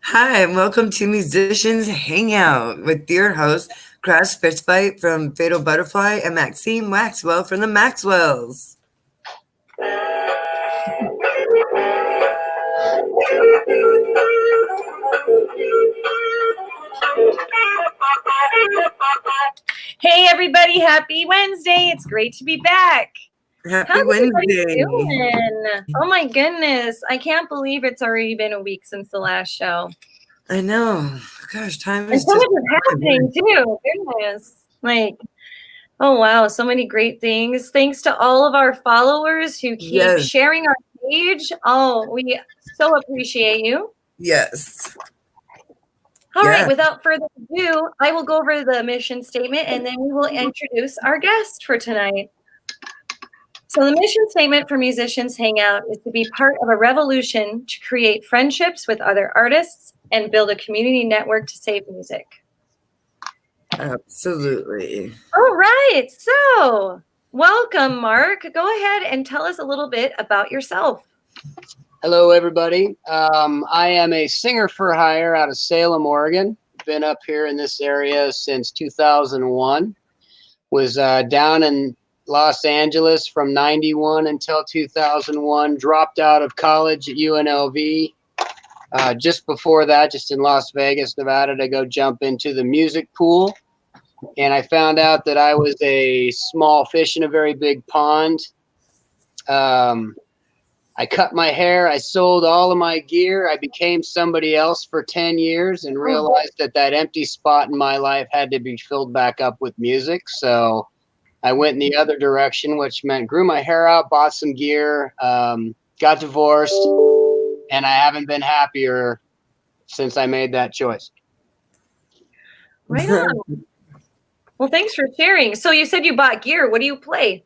Hi, and welcome to Musicians Hangout with your host, Crash Fistfight from Fatal Butterfly and Maxine Waxwell from the Maxwells. Hey everybody, happy Wednesday. It's great to be back. How's Happy everybody Wednesday. doing? Oh my goodness. I can't believe it's already been a week since the last show. I know. Gosh, time And is so just... much is happening too. Goodness. Oh wow, so many great things. Thanks to all of our followers who keep Yes, sharing our page. Oh, we so appreciate you. yes. All right, Yeah, without further ado, I will go over the mission statement and then we will introduce our guest for tonight. So the mission statement for Musicians Hangout is to be part of a revolution to create friendships with other artists and build a community network to save music. absolutely. All right, so welcome, Mark. Go ahead and tell us a little bit about yourself. Hello, everybody. I am a singer for hire out of Salem, Oregon. Been up here in this area since 2001. Was down in Los Angeles from 91 until 2001. Dropped out of college at UNLV. Just before that, just in Las Vegas, Nevada, to go jump into the music pool. And I found out that I was a small fish in a very big pond. I cut my hair. I sold all of my gear. I became somebody else for 10 years and realized that empty spot in my life had to be filled back up with music. So I went in the other direction, which meant grew my hair out, bought some gear, got divorced, and I haven't been happier since I made that choice. Right on. Well, thanks for sharing. So you said you bought gear. What do you play?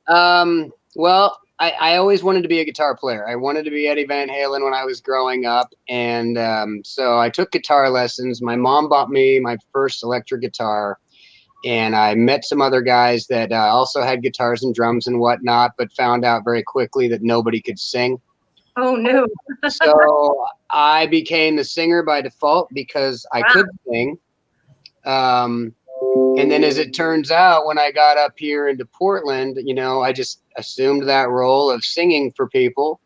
Well, I always wanted to be a guitar player. I wanted to be Eddie Van Halen when I was growing up. And so I took guitar lessons. My mom bought me my first electric guitar. And I met some other guys that also had guitars and drums and whatnot, but found out very quickly that nobody could sing. Oh, no. So I became the singer by default because I could sing. And then as it turns out, when I got up here into Portland, I just assumed that role of singing for people.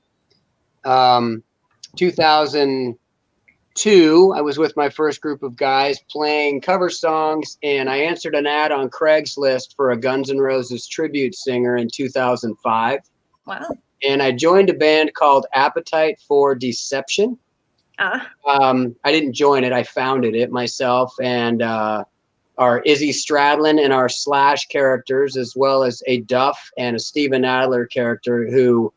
2002, I was with my first group of guys playing cover songs, and I answered an ad on Craigslist for a Guns N' Roses tribute singer in 2005. Wow. And I joined a band called Appetite for Deception. I didn't join it. I founded it myself, and our Izzy Stradlin and our Slash characters, as well as a Duff and a Steven Adler character, who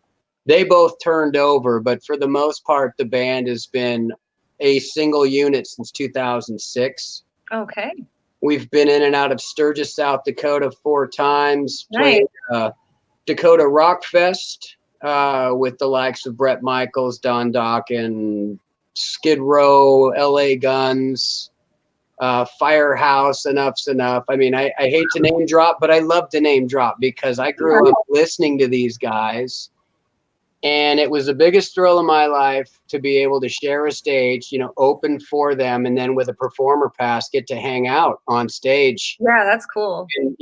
they both turned over. But for the most part, the band has been a single unit since 2006. Okay. We've been in and out of Sturgis, South Dakota 4 times, Nice. played Dakota Rock Fest with the likes of Bret Michaels, Don Dokken, Skid Row, LA Guns, Firehouse, Enough's Enough. I mean, I hate to name drop, but I love to name drop because I grew up listening to these guys, and it was the biggest thrill of my life to be able to share a stage, open for them, and then with a performer pass, get to hang out on stage. Yeah, that's cool. And,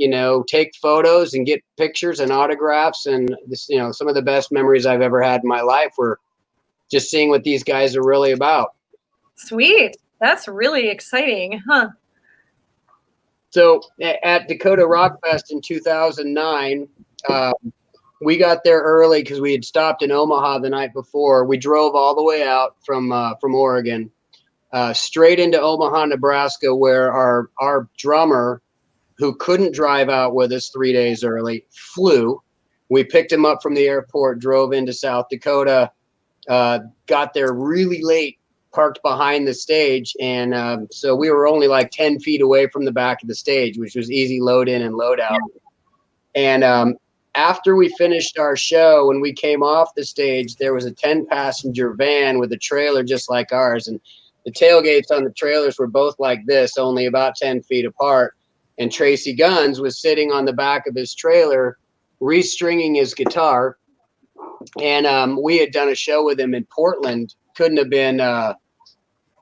take photos and get pictures and autographs. And this, some of the best memories I've ever had in my life were just seeing what these guys are really about. Sweet. That's really exciting, huh? So at Dakota Rock Fest in 2009, we got there early because we had stopped in Omaha the night before. We drove all the way out from Oregon, straight into Omaha, Nebraska, where our drummer, who couldn't drive out with us 3 days early, flew. We picked him up from the airport, drove into South Dakota, got there really late, parked behind the stage, and so we were only like 10 feet away from the back of the stage, which was easy load in and load out. And after we finished our show, when we came off the stage, there was a 10-passenger van with a trailer just like ours, and the tailgates on the trailers were both like this, only about 10 feet apart. And Tracy Guns was sitting on the back of his trailer, restringing his guitar. And we had done a show with him in Portland. Couldn't have been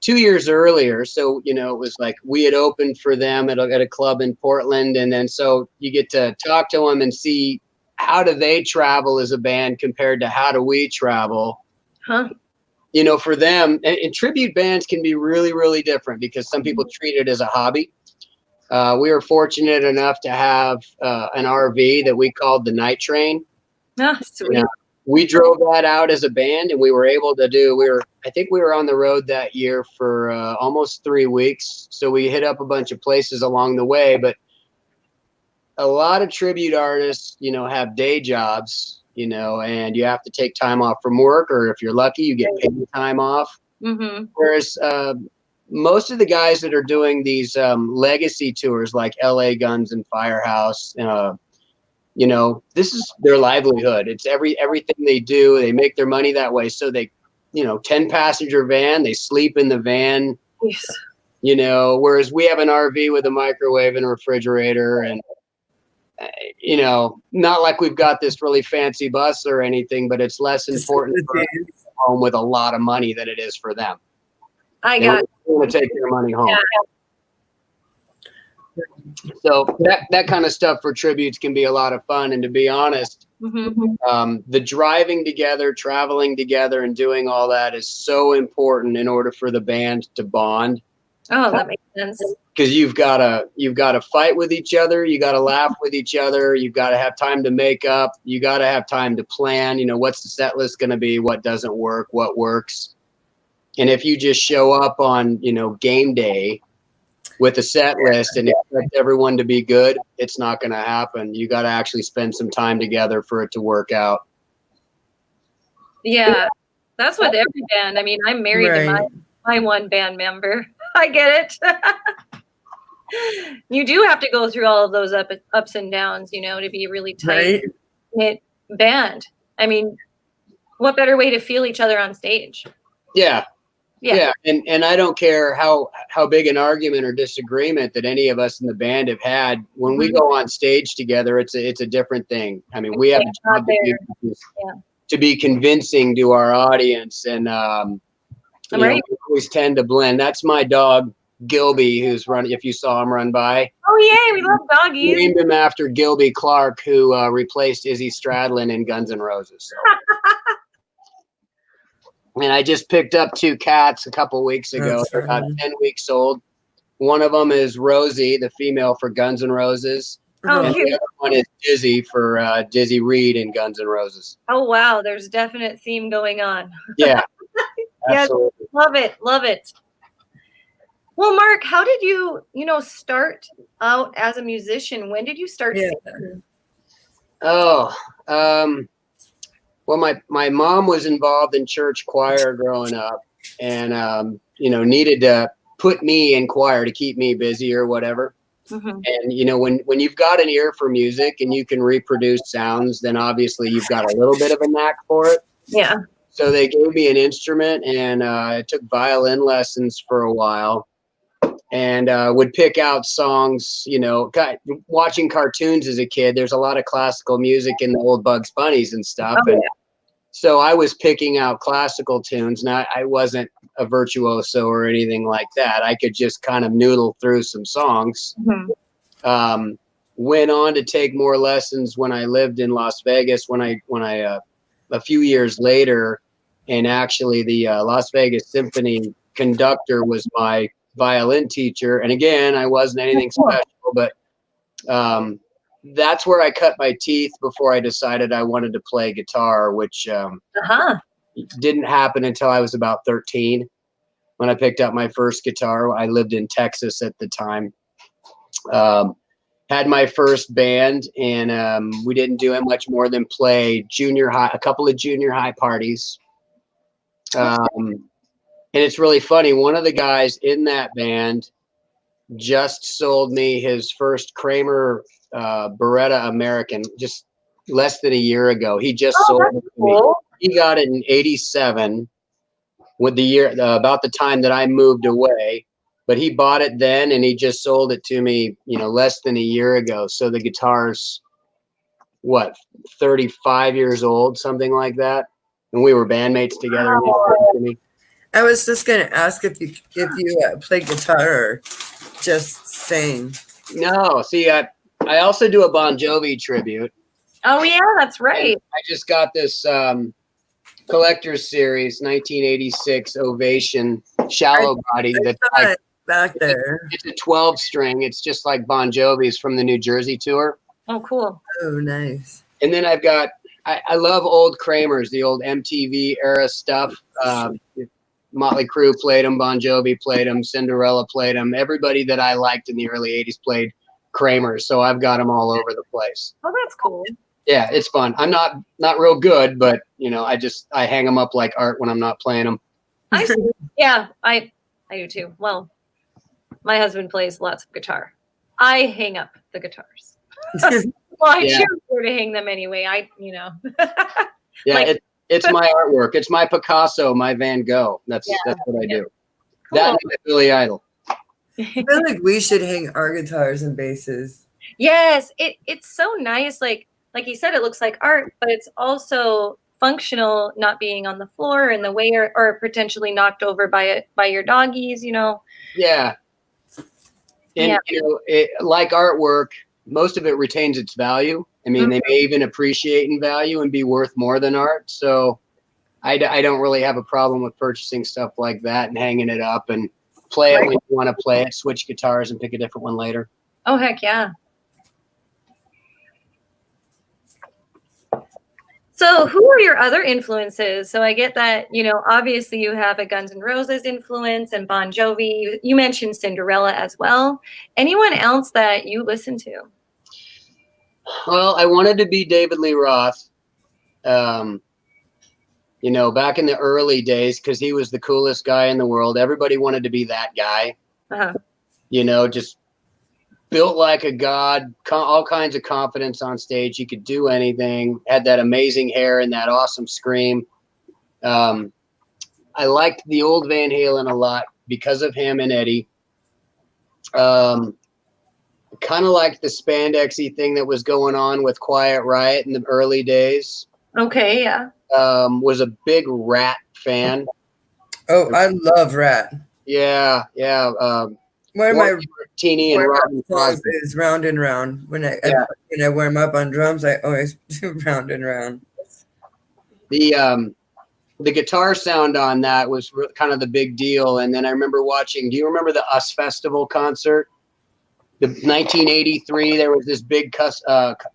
2 years earlier. So, you know, it was like we had opened for them at a club in Portland. And then so you get to talk to them and see how do they travel as a band compared to how do we travel. Huh. You know, for them, and tribute bands can be really, really different because some people treat it as a hobby. We were fortunate enough to have an RV that we called the Night Train. Ah, sweet. You know, we drove that out as a band, and we were able to do. I think we were on the road that year for almost 3 weeks. So we hit up a bunch of places along the way. But a lot of tribute artists, you know, have day jobs. You know, and you have to take time off from work, or if you're lucky, you get paid time off. Mm-hmm. Whereas most of the guys that are doing these legacy tours, like LA Guns and Firehouse, you know, this is their livelihood. It's everything they do. They make their money that way. So they, you know, 10-passenger van, they sleep in the van. Yes. You know, whereas we have an RV with a microwave and a refrigerator and. You know, not like we've got this really fancy bus or anything, but it's less important for us to go home with a lot of money than it is for them. I They got want to take their money home. Yeah. So that kind of stuff for tributes can be a lot of fun. And to be honest, the driving together, traveling together, and doing all that is so important in order for the band to bond. Oh, that makes sense. Because you've got to fight with each other, you got to laugh with each other, you've got to have time to make up, you got to have time to plan. You know, what's the set list going to be? What doesn't work? What works? And if you just show up on, you know, game day with a set list and expect everyone to be good, it's not going to happen. You got to actually spend some time together for it to work out. Yeah, that's with every band. I mean, I'm married to my one band member. I get it. You do have to go through all of those ups and downs, you know, to be a really tight-knit band. I mean, what better way to feel each other on stage? Yeah. And I don't care how big an argument or disagreement that any of us in the band have had. When we go on stage together, it's a different thing. I mean, we have a job to be convincing to our audience, and you know, we always tend to blend. That's my dog Gilby, who's running. If you saw him run by. Oh yeah, we love doggies. We named him after Gilby Clarke, who replaced Izzy Stradlin in Guns N' Roses. So. And I just picked up 2 cats a couple weeks ago. They're about 10 weeks old. One of them is Rosie, the female for Guns N' Roses. Oh, and cute. the other one is Dizzy for Dizzy Reed in Guns N' Roses. Oh wow, there's definite theme going on. Yeah. Yes, love it. Well, Mark, how did you start out as a musician? When did you start singing? Oh, well, my mom was involved in church choir growing up, and needed to put me in choir to keep me busy or whatever. Mm-hmm. And when you've got an ear for music and you can reproduce sounds, then obviously you've got a little bit of a knack for it. Yeah. So they gave me an instrument, and I took violin lessons for a while, and would pick out songs. Watching cartoons as a kid, there's a lot of classical music in the old Bugs Bunnies and stuff. Oh, and so I was picking out classical tunes. Now, I wasn't a virtuoso or anything like that. I could just kind of noodle through some songs. Mm-hmm. Went on to take more lessons when I lived in Las Vegas. When I a few years later, and actually the Las Vegas Symphony conductor was my violin teacher. And again, I wasn't anything special, but that's where I cut my teeth before I decided I wanted to play guitar, which didn't happen until I was about 13 when I picked up my first guitar. I lived in Texas at the time. Had my first band, and we didn't do much more than play a couple of junior high parties. And it's really funny. One of the guys in that band just sold me his first Kramer Beretta American just less than a year ago. He just sold it to me. He got it in '87, with the year about the time that I moved away. But he bought it then, and he just sold it to me, less than a year ago. So the guitar's 35 years old, something like that. And we were bandmates together. I was just gonna ask if you play guitar or just sing. No, see, I also do a Bon Jovi tribute. Oh yeah, that's right. I just got this collector's series 1986 Ovation shallow body. That's I saw like it back there. it's a 12 string. It's just like Bon Jovi's from the New Jersey tour. Oh, cool. Oh, nice. And then I've got I love old Kramers, the old MTV era stuff. Motley Crue played them, Bon Jovi played them, Cinderella played them. Everybody that I liked in the early 80s played Kramers, so I've got them all over the place. Oh, that's cool. Yeah, it's fun. I'm not real good, but I hang them up like art when I'm not playing them. Yeah, I do too. Well, my husband plays lots of guitar. I hang up the guitars. Well, I choose where to hang them anyway. Yeah, it's my artwork. It's my Picasso, my Van Gogh. That's what I do. Cool. That and my Billy Idol. I feel like we should hang our guitars and basses. Yes, it's so nice. Like you said, it looks like art, but it's also functional, not being on the floor in the way or potentially knocked over by your doggies. Yeah. And like artwork, most of it retains its value. I mean, they may even appreciate in value and be worth more than art. So I don't really have a problem with purchasing stuff like that and hanging it up and play it when you want to play it, switch guitars and pick a different one later. Oh, heck yeah. So who are your other influences? So I get that, obviously you have a Guns N' Roses influence and Bon Jovi. You mentioned Cinderella as well. Anyone else that you listen to? Well, I wanted to be David Lee Roth, back in the early days, because he was the coolest guy in the world. Everybody wanted to be that guy. Just built like a god, all kinds of confidence on stage. He could do anything, had that amazing hair and that awesome scream. I liked the old Van Halen a lot because of him and Eddie. Kind of liked the spandexy thing that was going on with Quiet Riot in the early days. Okay, yeah. Was a big Rat fan. Oh, I love Rat. Yeah. One of my Teeny and Robin songs is Round and Round. When I warm up on drums, I always do Round and Round. The guitar sound on that was kind of the big deal. And then I remember watching. Do you remember the US Festival concert? The 1983. There was this big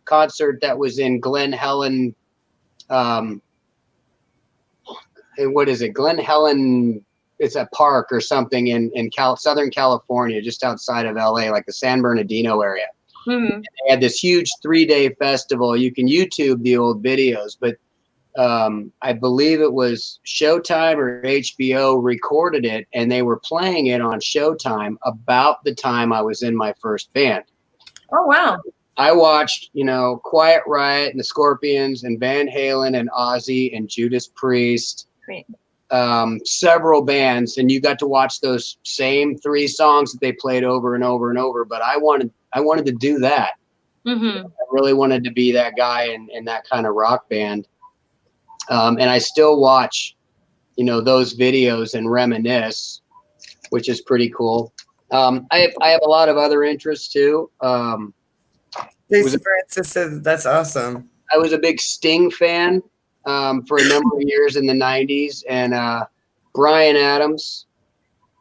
concert that was in Glen Helen. What is it? Glen Helen. It's a park or something in Southern California, just outside of LA, like the San Bernardino area. Mm-hmm. They had this huge 3-day festival. You can YouTube the old videos, but I believe it was Showtime or HBO recorded it, and they were playing it on Showtime about the time I was in my first band. Oh, wow. I watched, Quiet Riot and the Scorpions and Van Halen and Ozzy and Judas Priest. Great. Several bands, and you got to watch those same 3 songs that they played over and over and over. But I wanted to do that. Mm-hmm. I really wanted to be that guy in that kind of rock band. And I still watch, those videos and reminisce, which is pretty cool. I have a lot of other interests too. Francis says that's awesome. I was a big Sting fan. For a number of years in the 90s, and Bryan Adams.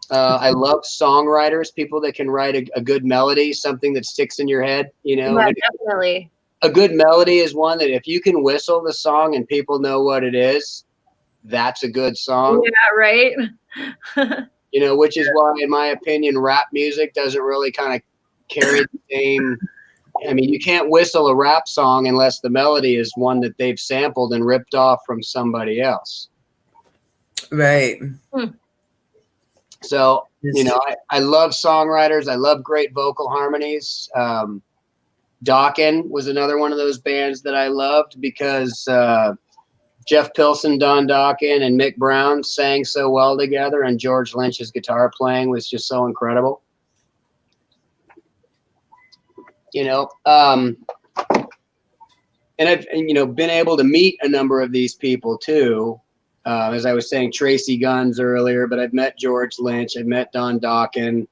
I love songwriters, people that can write a good melody, something that sticks in your head, Yeah, definitely. A good melody is one that if you can whistle the song and people know what it is, that's a good song. Yeah, right. Which is why, in my opinion, rap music doesn't really kind of carry the same. I mean, you can't whistle a rap song unless the melody is one that they've sampled and ripped off from somebody else. Right. So, I love songwriters. I love great vocal harmonies. Dokken was another one of those bands that I loved because Jeff Pilson, Don Dokken, and Mick Brown sang so well together, and George Lynch's guitar playing was just so incredible. And I've been able to meet a number of these people too. As I was saying, Tracy Guns earlier, but I've met George Lynch. I've met Don Dokken.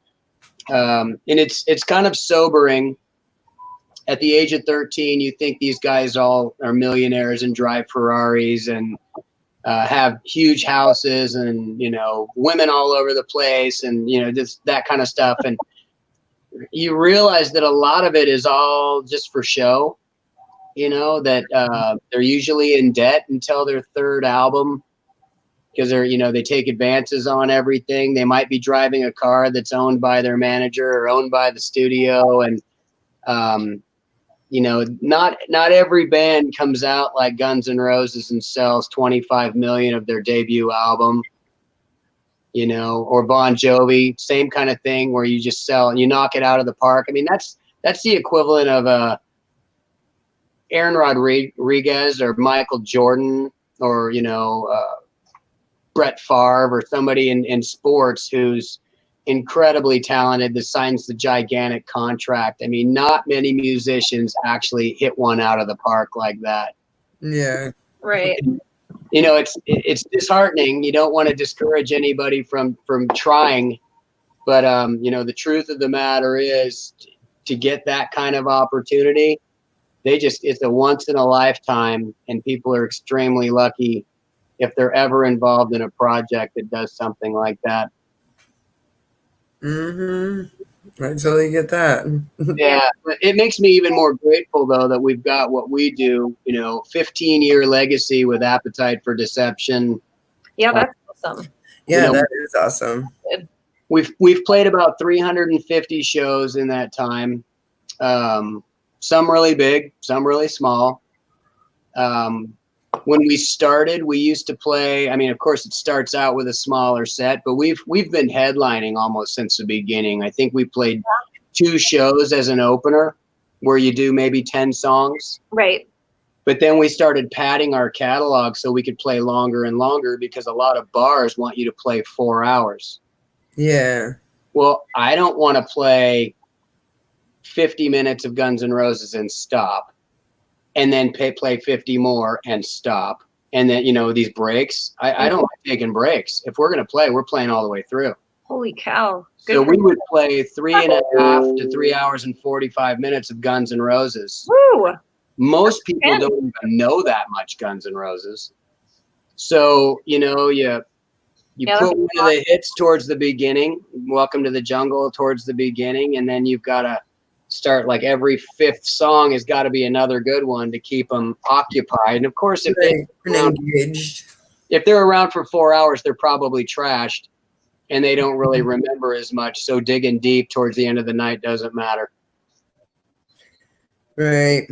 And it's kind of sobering. At the age of 13, you think these guys all are millionaires and drive Ferraris and have huge houses and, you know, women all over the place and, you know, just that kind of stuff. And you realize that a lot of it is all just for show, you know, that they're usually in debt until their third album because they're, you know, they take advances on everything. They might be driving a car that's owned by their manager or owned by the studio. And, you know, not every band comes out like Guns N' Roses and sells 25 million of their debut album, you know, or Bon Jovi, same kind of thing where you just sell and you knock it out of the park. I mean, that's the equivalent of Aaron Rodriguez or Michael Jordan or, you know, Brett Favre or somebody in sports who's incredibly talented that signs the gigantic contract. I mean, not many musicians actually hit one out of the park like that. Yeah. Right. You know, it's disheartening. You don't want to discourage anybody from trying, but you know, the truth of the matter is to get that kind of opportunity, it's a once in a lifetime, and people are extremely lucky if they're ever involved in a project that does something like that. Mm-hmm. I totally get that. Yeah, but it makes me even more grateful though that we've got what we do, you know, 15-year legacy with Appetite for Deception. Yeah, that's awesome. Yeah, You know, that is awesome. We've played about 350 shows in that time. Some really big, some really small. When we started, we used to play. I mean, of course, it starts out with a smaller set, but we've been headlining almost since the beginning. I think we played 2 shows as an opener, where you do maybe 10 songs. Right. But then we started padding our catalog so we could play longer and longer because a lot of bars want you to play 4 hours. Yeah. Well, I don't want to play 50 minutes of Guns N' Roses and stop. And then play 50 more and stop. And then, you know, these breaks, I don't like taking breaks. If we're going to play, we're playing all the way through. Holy cow. Good So for we you. would play 3.5 to 3 hours and 45 minutes of Guns N' Roses. Woo! Most people don't even know that much Guns N' Roses. So, you know, you put one of the hits towards the beginning, Welcome to the Jungle towards the beginning, and then you've got to start like every 5th song has got to be another good one to keep them occupied. And of course, if they're around for 4 hours, they're probably trashed and they don't really remember as much. So digging deep towards the end of the night doesn't matter. Right.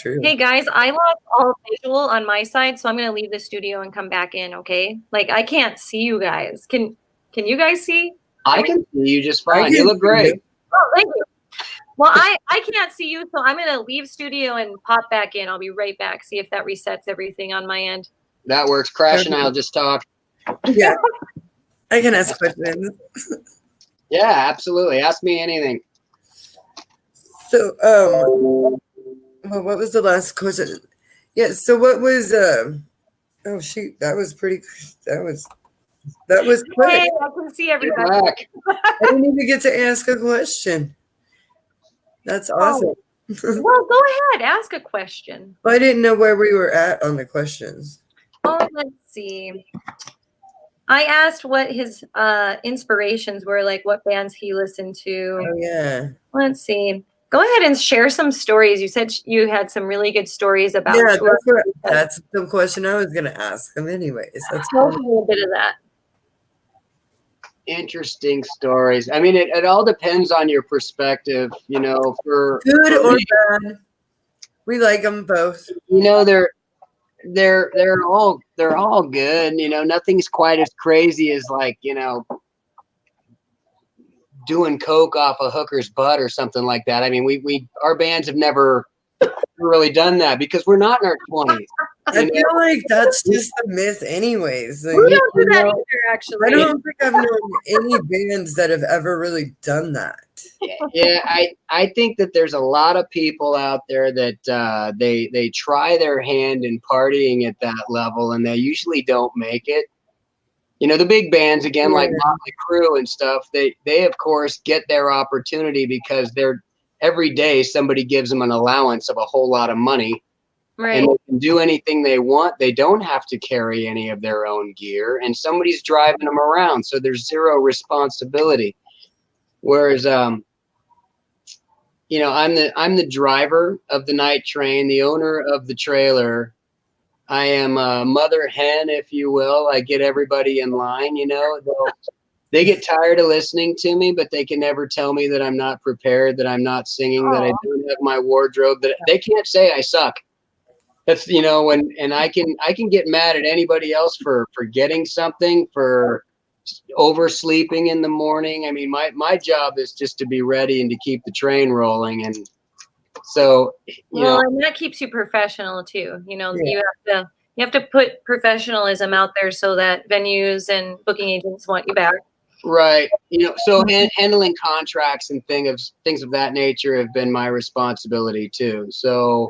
True. Hey guys, I lost all visual on my side, so I'm gonna leave the studio and come back in. Okay? Like I can't see you guys. Can you guys see? I can see you just fine. You look great. Oh, thank you. Well, I can't see you, so I'm going to leave studio and pop back in. I'll be right back, see if that resets everything on my end. That works. Crash and I'll just talk. Yeah. I can ask questions. Yeah, absolutely. Ask me anything. So, well, what was the last question? Yeah, so what was, oh, shoot, that was quick. Hey, I can see everybody. I didn't even get to ask a question. That's awesome. Well, go ahead. Ask a question. Well, I didn't know where we were at on the questions. Oh, let's see. I asked what his inspirations were, like what bands he listened to. Oh, yeah. Let's see. Go ahead and share some stories. You said you had some really good stories about. Yeah, that's the question I was going to ask him anyways. That's a little bit of that. Interesting stories. I mean, it all depends on your perspective, you know, for good or bad. We like them both. You know, they're all good. You know, nothing's quite as crazy as like, you know, doing coke off a hooker's butt or something like that. I mean, our bands have never really done that because we're not in our 20s. I feel like that's just the myth anyways. Like, we don't do that either, actually. I don't think I've known any bands that have ever really done that. Yeah, I think that there's a lot of people out there that they try their hand in partying at that level, and they usually don't make it. You know, the big bands again, like Yeah. Motley Crue and stuff. They of course get their opportunity because they're every day somebody gives them an allowance of a whole lot of money, Right. and they can do anything they want. They don't have to carry any of their own gear, and somebody's driving them around, so there's zero responsibility. Whereas, you know, I'm the driver of the night train, the owner of the trailer. I am a mother hen, if you will. I get everybody in line. You know, they get tired of listening to me, but they can never tell me that I'm not prepared, that I'm not singing, that I don't have my wardrobe. That they can't say I suck. That's, you know, and I can get mad at anybody else for forgetting something, for oversleeping in the morning. I mean, my job is just to be ready and to keep the train rolling. And so, you know, and that keeps you professional too. You know, Yeah. you have to put professionalism out there so that venues and booking agents want you back. right. You know, so handling contracts and things of that nature have been my responsibility too. So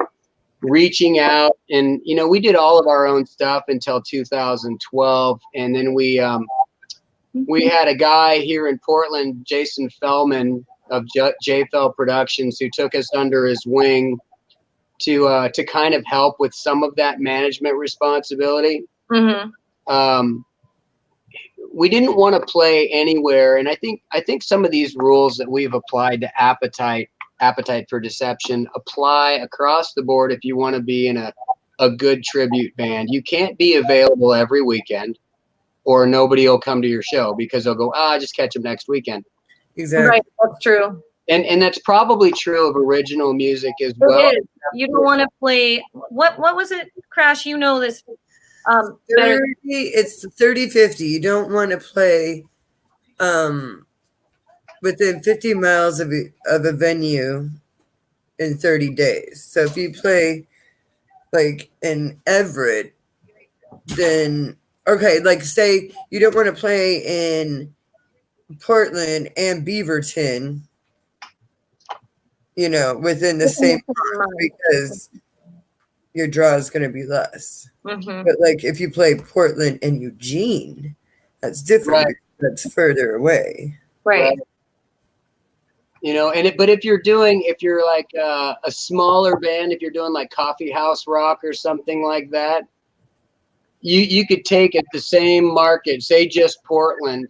reaching out, and, you know, we did all of our own stuff until 2012. And then we had a guy here in Portland, Jason Fellman of JFL Productions, who took us under his wing to kind of help with some of that management responsibility. Mm-hmm. We didn't want to play anywhere, and I think some of these rules that we've applied to Appetite for Deception apply across the board. If you want to be in a good tribute band, you can't be available every weekend, or nobody will come to your show because they'll go, just catch them next weekend. Exactly. Right, that's true. And that's probably true of original music as It well. is. You don't want to play. What was it, Crash? You know this. Better. It's 30-50. You don't want to play within 50 miles of a venue in 30 days. So if you play like in Everett, then okay, like say you don't want to play in Portland and Beaverton, you know, within the same month, because your draw is going to be less. Mm-hmm. But like if you play Portland and Eugene, that's different. Right. Because that's further away. Right. You know, but if you're like a smaller band, if you're doing like coffee house rock or something like that, you could take it the same market, say just Portland,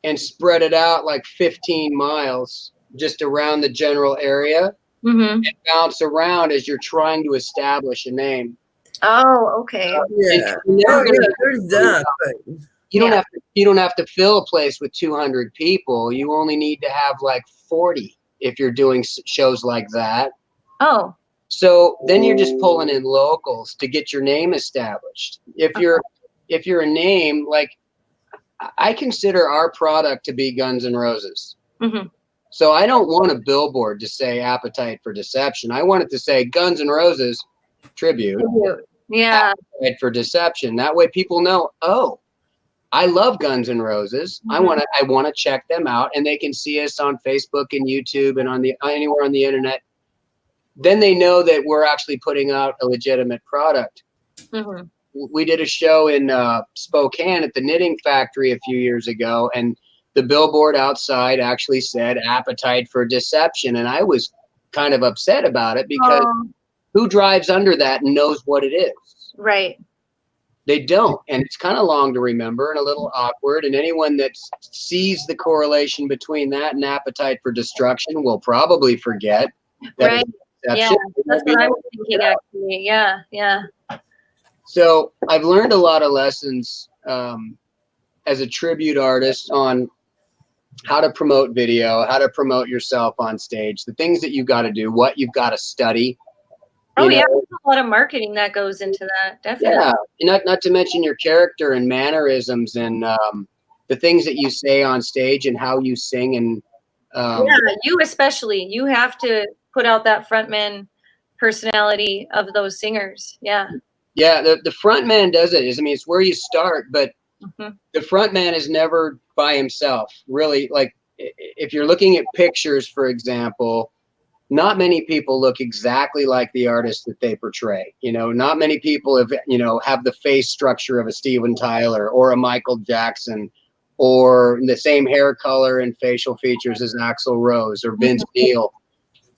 and spread it out like 15 miles just around the general area, Mm-hmm. and bounce around as you're trying to establish a name. Oh, okay. Yeah. There's that. But You don't have to fill a place with 200 people. You only need to have like 40 if you're doing shows like that. Oh. So then you're just pulling in locals to get your name established. If you're a name, like, I consider our product to be Guns N' Roses. Mm-hmm. So I don't want a billboard to say Appetite for Deception. I want it to say Guns N' Roses tribute. Yeah. Appetite for Deception. That way people know, oh, I love Guns N' Roses. Mm-hmm. I want to check them out, and they can see us on Facebook and YouTube and anywhere on the internet. Then they know that we're actually putting out a legitimate product. Mm-hmm. We did a show in Spokane at the Knitting Factory a few years ago, and the billboard outside actually said Appetite for Deception, and I was kind of upset about it because who drives under that and knows what it is? Right. They don't, and it's kind of long to remember and a little awkward, and anyone that sees the correlation between that and Appetite for Destruction will probably forget that. Right. Yeah, that's what I was thinking, actually. Yeah, yeah. So I've learned a lot of lessons as a tribute artist on how to promote video, how to promote yourself on stage, the things that you've got to do, what you've got to study. Oh, yeah, there's a lot of marketing that goes into that, definitely. Yeah, not to mention your character and mannerisms and the things that you say on stage and how you sing. And you especially, you have to put out that frontman personality of those singers. Yeah. Yeah, the front man does it. I mean, it's where you start, but the front man is never by himself. Really, like if you're looking at pictures, for example, not many people look exactly like the artist that they portray. You know, not many people have, you know, have the face structure of a Steven Tyler or a Michael Jackson, or the same hair color and facial features as Axl Rose or Vince Neil.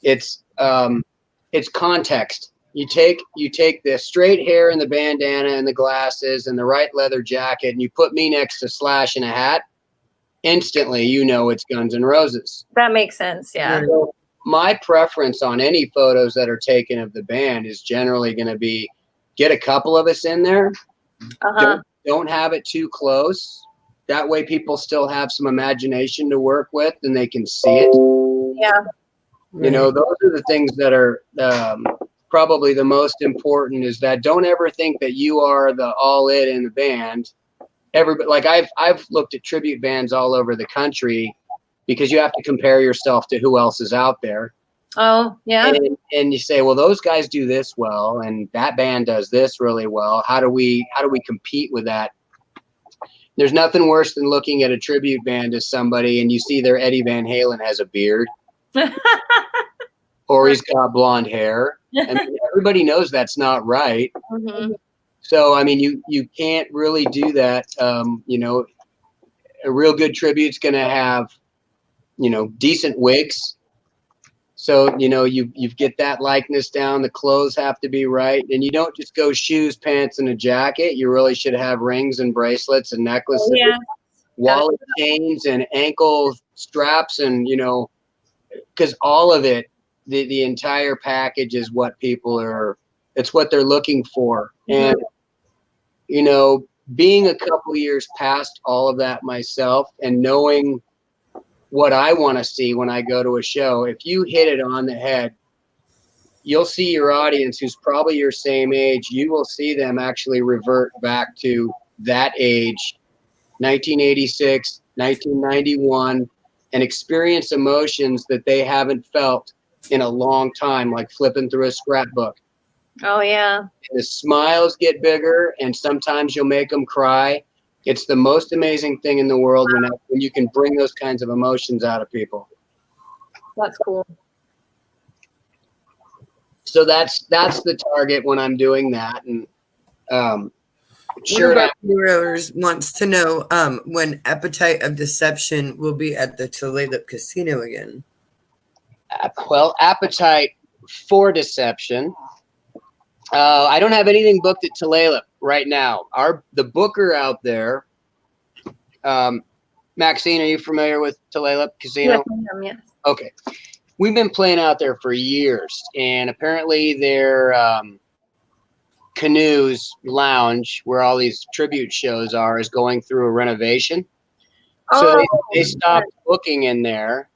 It's context. You take the straight hair and the bandana and the glasses and the right leather jacket, and you put me next to Slash in a hat. Instantly, you know it's Guns N' Roses. That makes sense. Yeah. So my preference on any photos that are taken of the band is generally going to be get a couple of us in there. Don't have it too close. That way, people still have some imagination to work with, and they can see it. Yeah. You know, those are the things that are probably the most important. Is that don't ever think that you are the all it in the band. Everybody, like I've looked at tribute bands all over the country because you have to compare yourself to who else is out there. Oh, yeah. And you say, well, those guys do this well, and that band does this really well. How do we compete with that? There's nothing worse than looking at a tribute band to somebody and you see their Eddie Van Halen has a beard. Or he's got blonde hair. I mean, everybody knows that's not right. Mm-hmm. So, I mean, you can't really do that. You know, a real good tribute's going to have, you know, decent wigs. So, you know, you get that likeness down. The clothes have to be right. And you don't just go shoes, pants, and a jacket. You really should have rings and bracelets and necklaces, wallet chains and ankle straps. And, you know, because all of it, the entire package is what people are, it's what they're looking for. And, you know, being a couple years past all of that myself and knowing what I want to see when I go to a show, if you hit it on the head, you'll see your audience who's probably your same age. You will see them actually revert back to that age, 1986, 1991, and experience emotions that they haven't felt in a long time, like flipping through a scrapbook. Oh, yeah. And the smiles get bigger, and sometimes you'll make them cry. It's the most amazing thing in the world when you can bring those kinds of emotions out of people. That's cool. So that's the target when I'm doing that. And Heroes wants to know when Appetite of Deception will be at the Tulalip Casino again. Well, Appetite for Deception. I don't have anything booked at Tulalip right now. The booker out there, Maxine, are you familiar with Tulalip Casino? Yes, I am, yes. Okay. We've been playing out there for years, and apparently their Canoes Lounge, where all these tribute shows are, is going through a renovation. So they stopped booking in there,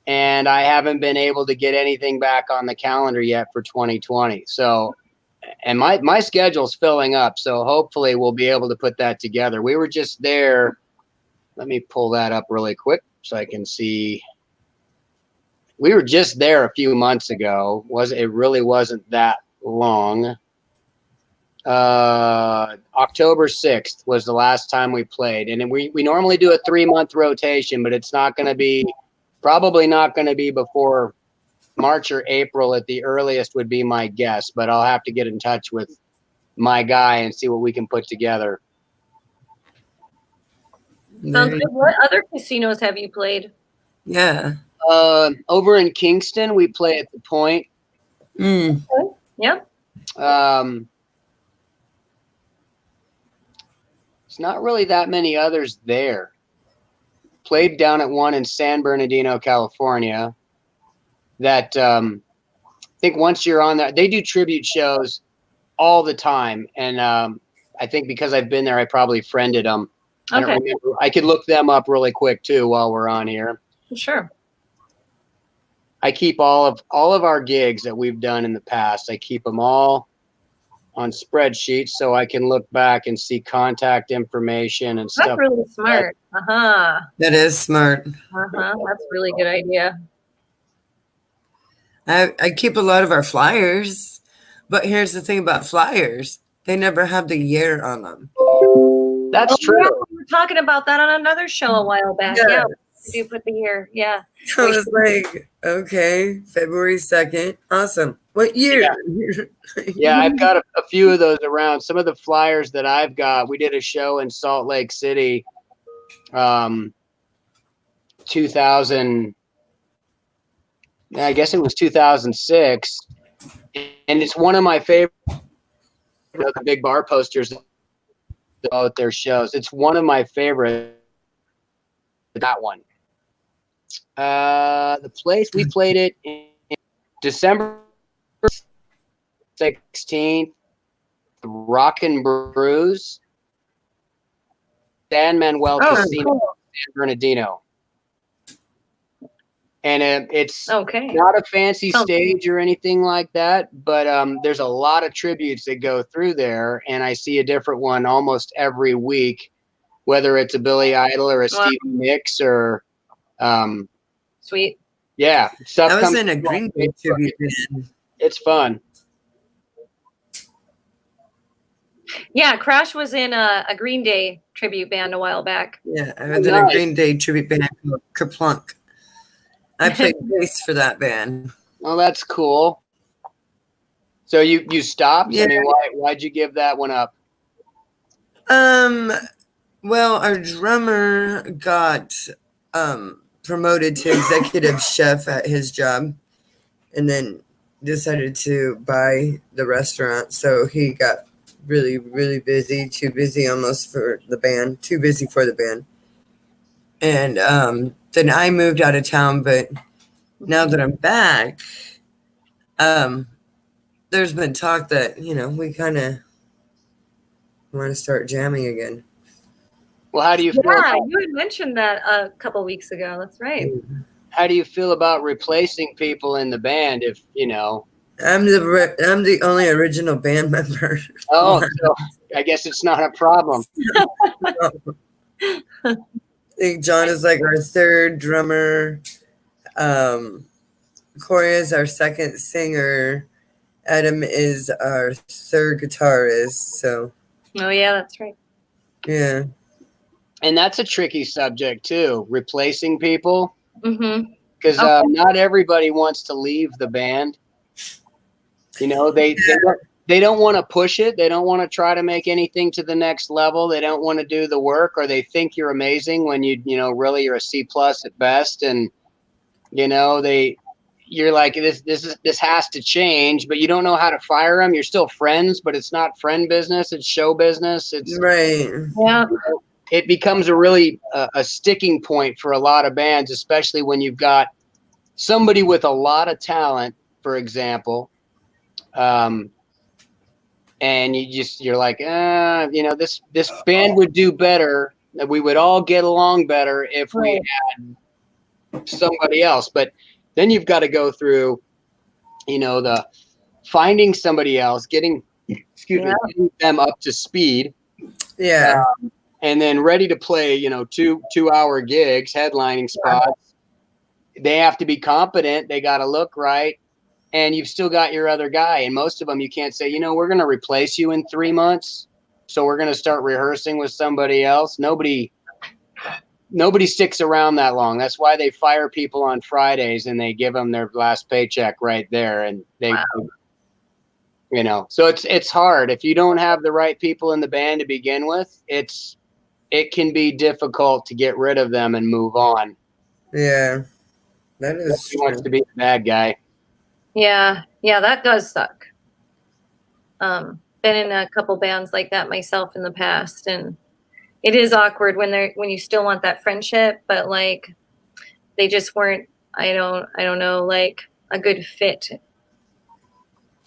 and I haven't been able to get anything back on the calendar yet for 2020. So, and my schedule's filling up, so hopefully we'll be able to put that together. We were just there. Let me pull that up really quick so I can see. We were just there a few months ago. It really wasn't that long. October 6th was the last time we played. And we normally do a 3-month rotation, but it's probably not going to be before March or April at the earliest would be my guess, but I'll have to get in touch with my guy and see what we can put together. Sounds good. What other casinos have you played? Yeah. Over in Kingston, we play at the Point. Okay. Yep. It's not really that many others there. Played down at one in San Bernardino, California. That I think once you're on that, they do tribute shows all the time, and I think because I've been there, I probably friended them. I don't remember. I could look them up really quick too while we're on here. Sure. I keep all of our gigs that we've done in the past. I keep them all on spreadsheets so I can look back and see contact information and stuff. That's really smart. That is smart. That's a really good idea. I keep a lot of our flyers, but here's the thing about flyers. They never have the year on them. That's true. Yeah, we were talking about that on another show a while back. Yes. Yeah. do put the year. Yeah. I was like, okay, February 2nd. Awesome. What year? Yeah, I've got a few of those around. Some of the flyers that I've got, we did a show in Salt Lake City, 2000, I guess it was 2006. And it's one of my favorite, the big bar posters about their shows. It's one of my favorite. That one. The place we played it in December 16th, Rockin' Brews, San Manuel Casino, cool. San Bernardino. And it's Okay. not a fancy stage or anything like that, but there's a lot of tributes that go through there, and I see a different one almost every week, whether it's a Billy Idol or a Stevie Nicks or Sweet. Yeah, stuff I was comes in a from Green Day Facebook. tribute band. It's fun. Yeah, Crash was in a Green Day tribute band a while back. Yeah, I was in a Green Day tribute band called Kerplunk. I played bass for that band. Oh, that's cool. So you stopped? Yeah. I mean, why'd you give that one up? Well, our drummer got promoted to executive chef at his job, and then decided to buy the restaurant. So he got really, really busy, too busy almost for the band, too busy for the band. And then I moved out of town, but now that I'm back, there's been talk that, we kind of want to start jamming again. Well, how do you feel? Yeah, you had mentioned that a couple weeks ago. That's right. How do you feel about replacing people in the band if, I'm the only original band member. Oh, so I guess it's not a problem. I think John is like our third drummer. Corey is our second singer. Adam is our third guitarist. So. Oh yeah, that's right. Yeah. And that's a tricky subject too, replacing people. Mm-hmm. Because not everybody wants to leave the band. They don't want to push it. They don't want to try to make anything to the next level. They don't want to do the work, or they think you're amazing when really you're a C+ at best. And you're like, this has to change, but you don't know how to fire them. You're still friends, but it's not friend business. It's show business. It's right. Yeah. It becomes a really a sticking point for a lot of bands, especially when you've got somebody with a lot of talent, for example. And you're like, this band would do better. We would all get along better if we had somebody else. But then you've got to go through, the finding somebody else, getting them up to speed. Yeah. And then ready to play, 2-hour gigs, headlining spots. They have to be competent. They got to look right. And you've still got your other guy. And most of them, you can't say, we're going to replace you in 3 months. So we're going to start rehearsing with somebody else. Nobody sticks around that long. That's why they fire people on Fridays and they give them their last paycheck right there. And they, so it's hard. If you don't have the right people in the band to begin with, it can be difficult to get rid of them and move on. Yeah, that is. He wants to be the bad guy. Yeah, that does suck. Been in a couple bands like that myself in the past, and it is awkward when you still want that friendship, but like they just weren't. I don't know, like a good fit.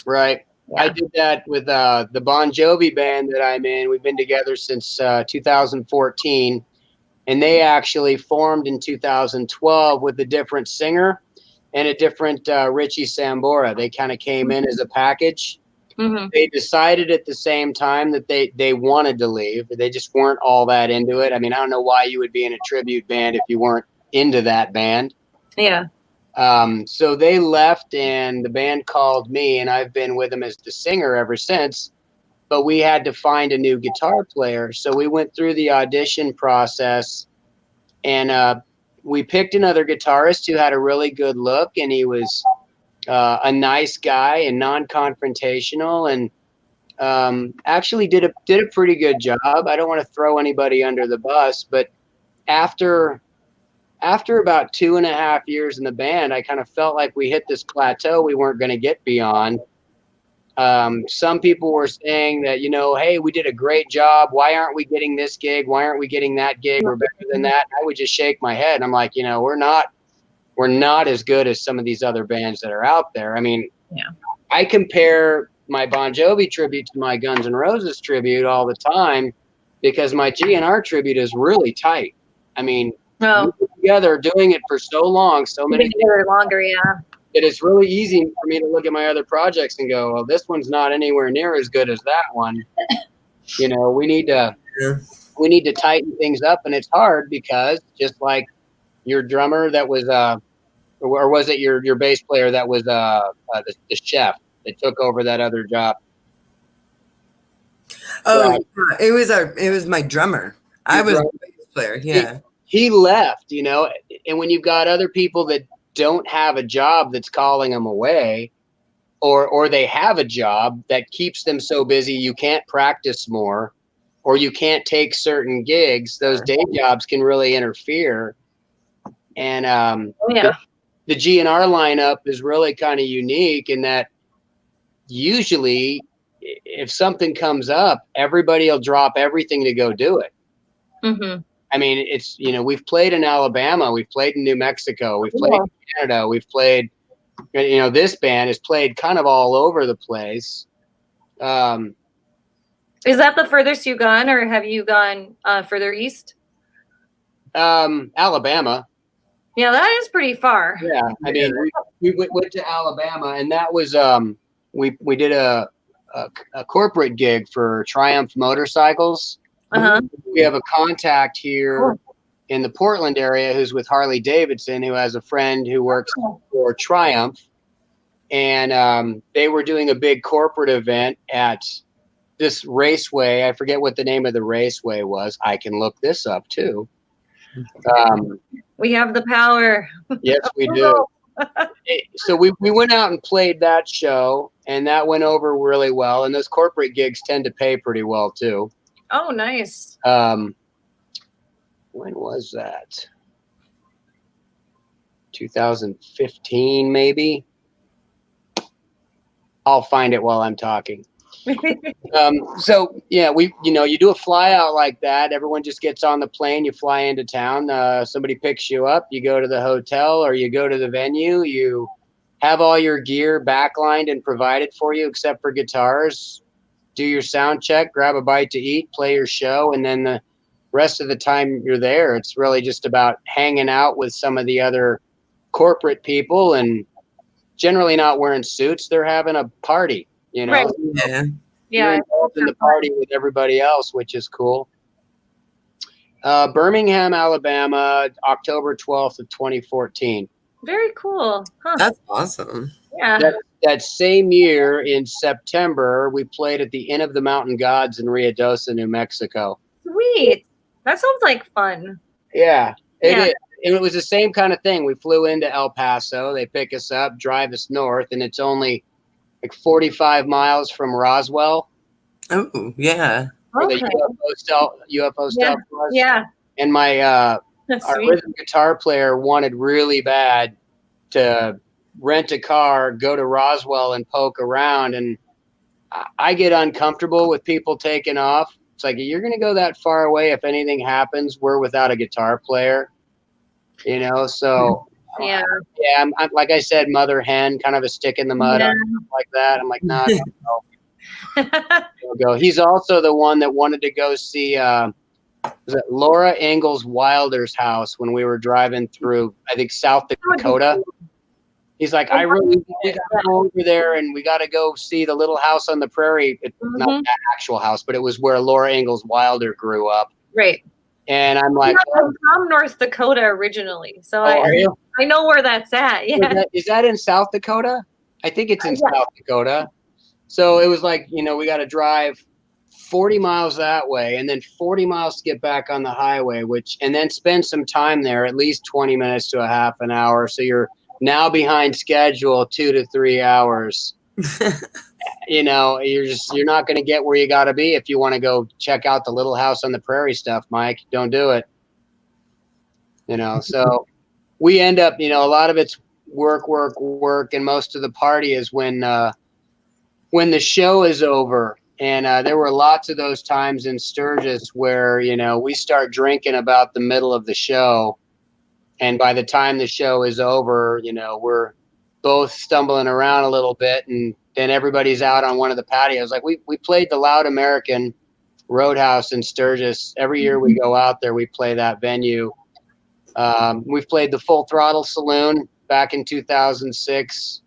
Right. Yeah. I did that with the Bon Jovi band that I'm in. We've been together since 2014, and they actually formed in 2012 with a different singer and a different Richie Sambora. They kind of came in as a package. Mm-hmm. They decided at the same time that they wanted to leave. They just weren't all that into it. I mean, I don't know why you would be in a tribute band if you weren't into that band. Yeah. So they left and the band called me, and I've been with them as the singer ever since, but we had to find a new guitar player. So we went through the audition process, and we picked another guitarist who had a really good look, and he was a nice guy and non-confrontational, and actually did a pretty good job. I don't want to throw anybody under the bus, but after about 2.5 years in the band, I kind of felt like we hit this plateau we weren't going to get beyond. Some people were saying that, hey, we did a great job. Why aren't we getting this gig? Why aren't we getting that gig? We're better than that. I would just shake my head. And I'm like, we're not as good as some of these other bands that are out there. I mean, I compare my Bon Jovi tribute to my Guns N' Roses tribute all the time because my GNR tribute is really tight. I mean, we've been together doing it for so long, so many years longer, that it's really easy for me to look at my other projects and go, well, this one's not anywhere near as good as that one. We need to tighten things up, and it's hard because just like your drummer that was or was it your bass player that was the chef that took over that other job? Oh, it was my drummer. I was a bass player. Yeah. He left, and when you've got other people that don't have a job that's calling them away, or they have a job that keeps them so busy you can't practice more, or you can't take certain gigs, those day jobs can really interfere. And the GNR lineup is really kind of unique in that usually if something comes up, everybody will drop everything to go do it. Mm-hmm. I mean, it's, we've played in Alabama, we've played in New Mexico, we've played in Canada, we've played, this band has played kind of all over the place. Is that the furthest you've gone, or have you gone further east? Alabama. Yeah, that is pretty far. Yeah, I mean, we went to Alabama, and that was we did a corporate gig for Triumph Motorcycles. Uh-huh. We have a contact here in the Portland area who's with Harley Davidson, who has a friend who works for Triumph, and they were doing a big corporate event at this raceway. I forget what the name of the raceway was. I can look this up too. We have the power. Yes, we do. So we went out and played that show, and that went over really well. And those corporate gigs tend to pay pretty well too. Oh, nice. When was that? 2015, maybe. I'll find it while I'm talking. So yeah, you do a fly out like that. Everyone just gets on the plane. You fly into town. Somebody picks you up. You go to the hotel or you go to the venue. You have all your gear backlined and provided for you, except for guitars. Do your sound check, grab a bite to eat, play your show, and then the rest of the time you're there. It's really just about hanging out with some of the other corporate people, and generally not wearing suits. They're having a party. Right. Yeah. Yeah. Involved in the party with everybody else, which is cool. Birmingham, Alabama, October 12th of 2014. Very cool. Huh. That's awesome. Yeah. That same year in September, we played at the Inn of the Mountain Gods in Ruidoso, New Mexico. Sweet. That sounds like fun. Yeah, it Yeah. is. And it was the same kind of thing. We flew into El Paso. They pick us up, drive us north, and it's only like 45 miles from Roswell. Oh, yeah. Where Okay. the UFO stuff was. Yeah. And my our Sweet. rhythm guitar player wanted really bad to rent a car, go to Roswell and poke around. And I get uncomfortable with people taking off. It's like, you're going to go that far away. If anything happens, we're without a guitar player, so Yeah. yeah, I'm like I said, mother hen, kind of a stick in the mud, Yeah. like that. I'm like, nah, go. He's also the one that wanted to go see was it Laura Ingalls Wilder's house when we were driving through, I think, South Dakota. He's like, I really got to go over there, and we got to go see the little house on the prairie. It's not that actual house, but it was where Laura Ingalls Wilder grew up. Right. And I'm like, I'm from North Dakota originally, so are you? I know where that's at. Yeah. Is that in South Dakota? I think it's in South Dakota. So it was like, we got to drive 40 miles that way and then 40 miles to get back on the highway, and then spend some time there, at least 20 minutes to a half an hour. So you're now behind schedule 2 to 3 hours. You're not going to get where you got to be if you want to go check out the Little House on the Prairie stuff, Mike. Don't do it. So we end up, a lot of it's work, and most of the party is when the show is over. And there were lots of those times in Sturgis where, we start drinking about the middle of the show. And by the time the show is over, we're both stumbling around a little bit. And then everybody's out on one of the patios. Like we played the Loud American Roadhouse in Sturgis. Every year we go out there, we play that venue. We've played the Full Throttle Saloon back in 2006.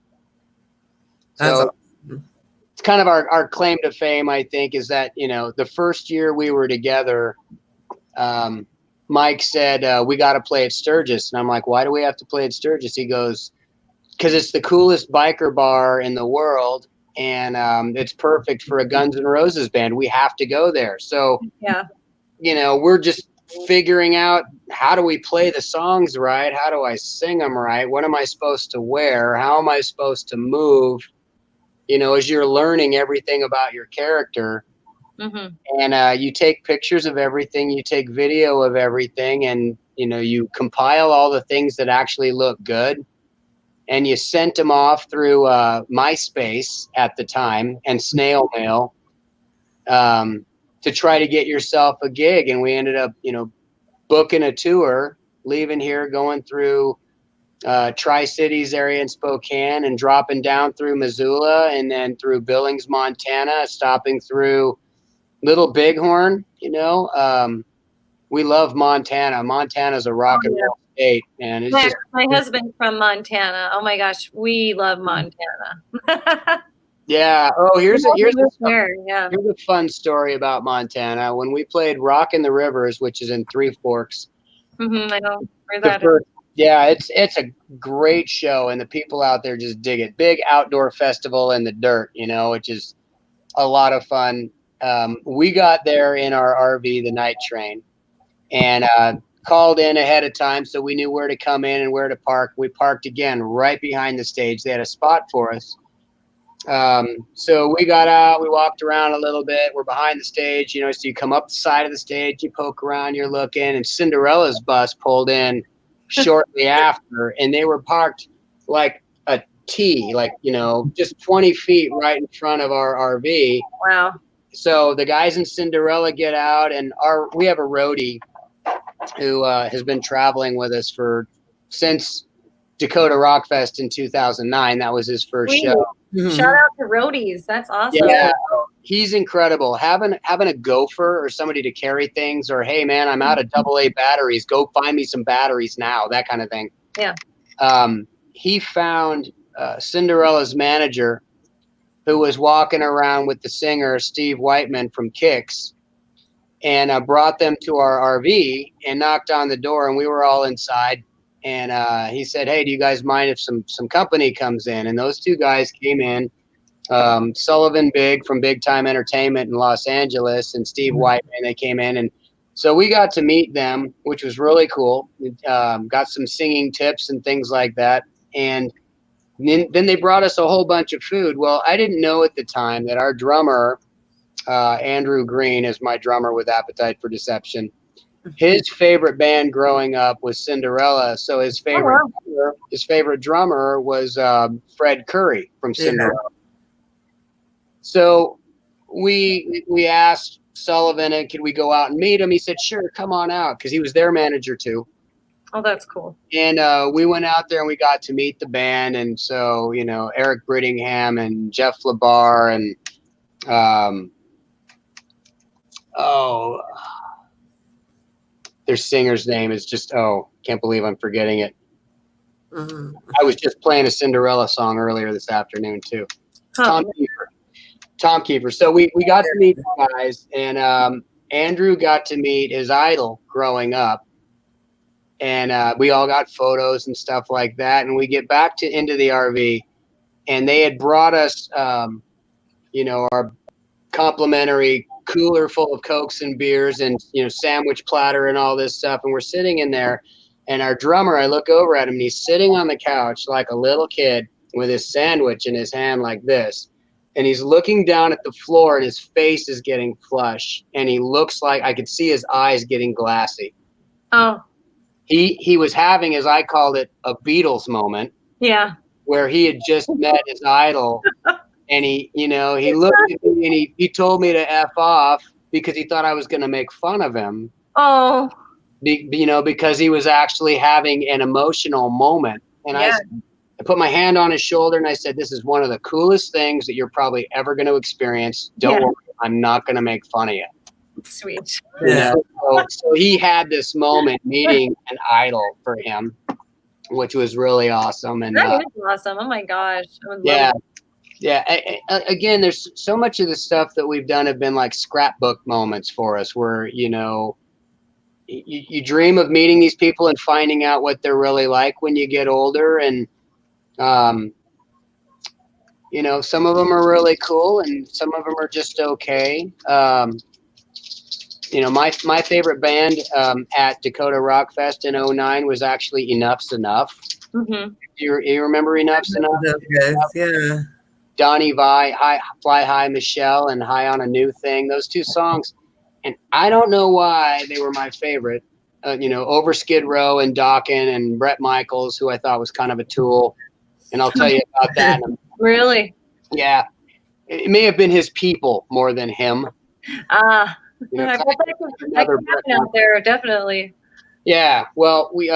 So it's kind of our claim to fame, I think, is that, the first year we were together, Mike said, we got to play at Sturgis. And I'm like, why do we have to play at Sturgis? He goes, because it's the coolest biker bar in the world. And it's perfect for a Guns N' Roses band. We have to go there. So, we're just figuring out, how do we play the songs right? How do I sing them right? What am I supposed to wear? How am I supposed to move? As you're learning everything about your character. Mm-hmm. And you take pictures of everything, you take video of everything, and, you compile all the things that actually look good. And you sent them off through MySpace at the time and snail mail to try to get yourself a gig. And we ended up, booking a tour, leaving here, going through Tri-Cities area in Spokane and dropping down through Missoula and then through Billings, Montana, stopping through Little Bighorn. We love Montana. Montana's a rock and roll state, and it's just my husband's from Montana. Oh my gosh, we love Montana. Yeah. Oh, here's a fun story about Montana. When we played Rock in the Rivers, which is in Three Forks. Mm-hmm, I know where that is. Yeah, it's a great show, and the people out there just dig it. Big outdoor festival in the dirt, which is a lot of fun. We got there in our RV, the night train, and called in ahead of time so we knew where to come in and where to park. We parked again right behind the stage. They had a spot for us. So we got out, we walked around a little bit. We're behind the stage, so you come up the side of the stage, you poke around, you're looking, and Cinderella's bus pulled in shortly after, and they were parked like a T, just 20 feet right in front of our RV. Wow. So the guys in Cinderella get out, and we have a roadie who has been traveling with us since Dakota Rock Fest in 2009. That was his first show. Mm-hmm. Shout out to roadies. That's awesome. Yeah, he's incredible. Having a gopher or somebody to carry things, or hey man, I'm out of AA batteries. Go find me some batteries now. That kind of thing. Yeah. He found Cinderella's manager, who was walking around with the singer Steve Whiteman from Kix, and brought them to our RV and knocked on the door, and we were all inside. And he said, hey, do you guys mind if some company comes in? And those two guys came in, Sullivan Big from Big Time Entertainment in Los Angeles and Steve Whiteman. They came in. And so we got to meet them, which was really cool. We got some singing tips and things like that. And then they brought us a whole bunch of food. Well, I didn't know at the time that our drummer, Andrew Green, is my drummer with Appetite for Deception. His favorite band growing up was Cinderella, so his favorite drummer was Fred Curry from Cinderella. Yeah. So we asked Sullivan, and could we go out and meet him? He said, sure, come on out, because he was their manager too. Oh, that's cool. And we went out there and we got to meet the band, and so Eric Brittingham and Jeff LaBar and their singer's name is just, can't believe I'm forgetting it. Mm-hmm. I was just playing a Cinderella song earlier this afternoon, too. Tom Kiefer. So we got to meet the guys, and Andrew got to meet his idol growing up. And we all got photos and stuff like that. And we get back into the RV, and they had brought us, our complimentary cooler full of Cokes and beers and, sandwich platter and all this stuff. And we're sitting in there, and our drummer, I look over at him, and he's sitting on the couch like a little kid with his sandwich in his hand like this. And he's looking down at the floor, and his face is getting flush. And he looks like I could see his eyes getting glassy. Oh. He was having, as I called it, a Beatles moment. Yeah. Where he had just met his idol. And he looked at me and he told me to F off because he thought I was going to make fun of him. Oh. Because he was actually having an emotional moment. And I put my hand on his shoulder and I said, this is one of the coolest things that you're probably ever going to experience. Don't worry, I'm not going to make fun of you. Sweet. Yeah. So he had this moment meeting an idol for him, which was really awesome. And that is awesome. Oh my gosh. I would love it. Yeah. Again, there's so much of the stuff that we've done have been like scrapbook moments for us where, you dream of meeting these people and finding out what they're really like when you get older. And, some of them are really cool and some of them are just okay. My favorite band at Dakota Rock Fest in 2009 was actually Enough's Enough. Mm-hmm. You remember Enough's Enough? Yeah. Donnie Vie, Fly High Michelle, and High on a New Thing. Those two songs, and I don't know why they were my favorite. Over Skid Row and Dawkins and Bret Michaels, who I thought was kind of a tool, and I'll tell you about that. Really? Yeah, it may have been his people more than him. I bet that can happen out there, definitely. Yeah, well, we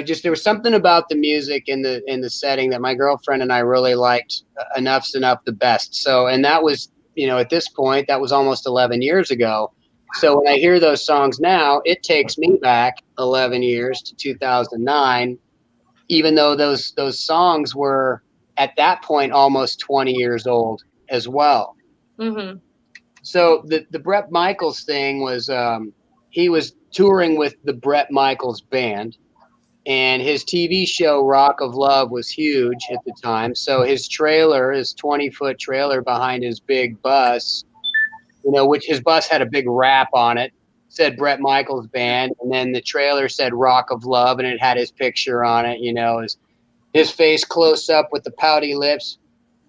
just there was something about the music in the setting that my girlfriend and I really liked. Enough's Enough the best. So, and that was, at this point, that was almost 11 years ago. So when I hear those songs now, it takes me back 11 years to 2009, even though those songs were at that point almost 20 years old as well. Mm-hmm. So the Bret Michaels thing was, he was touring with the Bret Michaels band. And his TV show, Rock of Love, was huge at the time. So his trailer, his 20-foot trailer behind his big bus, which his bus had a big wrap on it, said Bret Michaels Band. And then the trailer said Rock of Love, and it had his picture on it, his face close up with the pouty lips.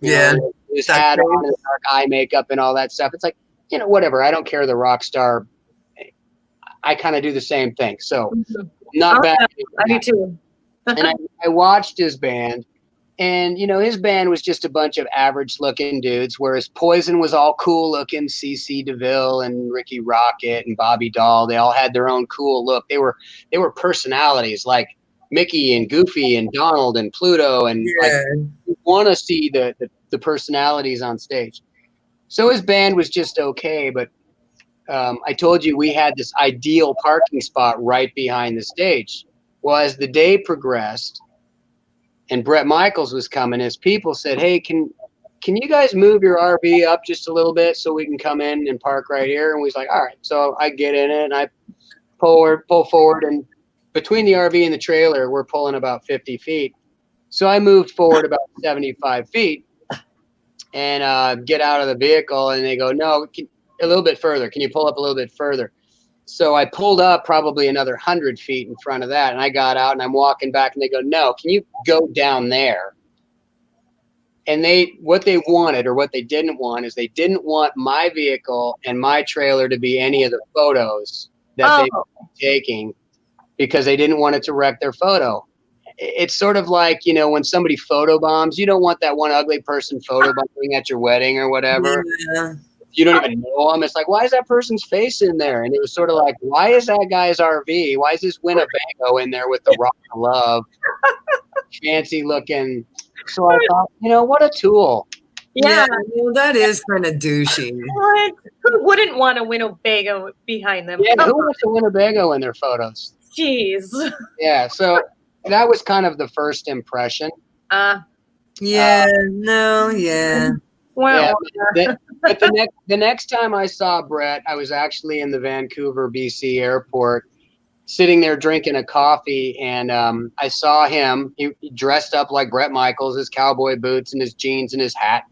His hat on and dark eye makeup and all that stuff. It's like, whatever. I don't care the rock star. I kind of do the same thing. So not bad. I do too. And I watched his band, and his band was just a bunch of average looking dudes, whereas Poison was all cool looking. CC DeVille and Ricky Rocket and Bobby Dahl, they all had their own cool look. They were personalities like Mickey and Goofy and Donald and Pluto, and you want to see the personalities on stage. So his band was just okay, but I told you we had this ideal parking spot right behind the stage. Well, as the day progressed and Bret Michaels was coming, his people said, hey, can you guys move your RV up just a little bit so we can come in and park right here? And we was like, all right. So I get in it and I pull forward, and between the RV and the trailer, we're pulling about 50 feet. So I moved forward about 75 feet and get out of the vehicle, and they go, no, a little bit further. Can you pull up a little bit further? So I pulled up probably another 100 feet in front of that, and I got out and I'm walking back, and they go, no, can you go down there? And what they wanted, or what they didn't want, is they didn't want my vehicle and my trailer to be any of the photos that they were taking, because they didn't want it to wreck their photo. It's sort of like, when somebody photobombs, you don't want that one ugly person photobombing at your wedding or whatever. Yeah. You don't even know them. It's like, why is that person's face in there? And it was sort of like, why is that guy's RV? Why is this Winnebago in there with the Rock of Love? Fancy looking. So I thought, what a tool. Yeah, that is kind of douchey. What? Who wouldn't want a Winnebago behind them? Yeah, who wants a Winnebago in their photos? Jeez. Yeah, so that was kind of the first impression. Wow. Yeah. But the next time I saw Bret, I was actually in the Vancouver, BC airport, sitting there drinking a coffee, and I saw him. He dressed up like Bret Michaels, his cowboy boots and his jeans and his hat.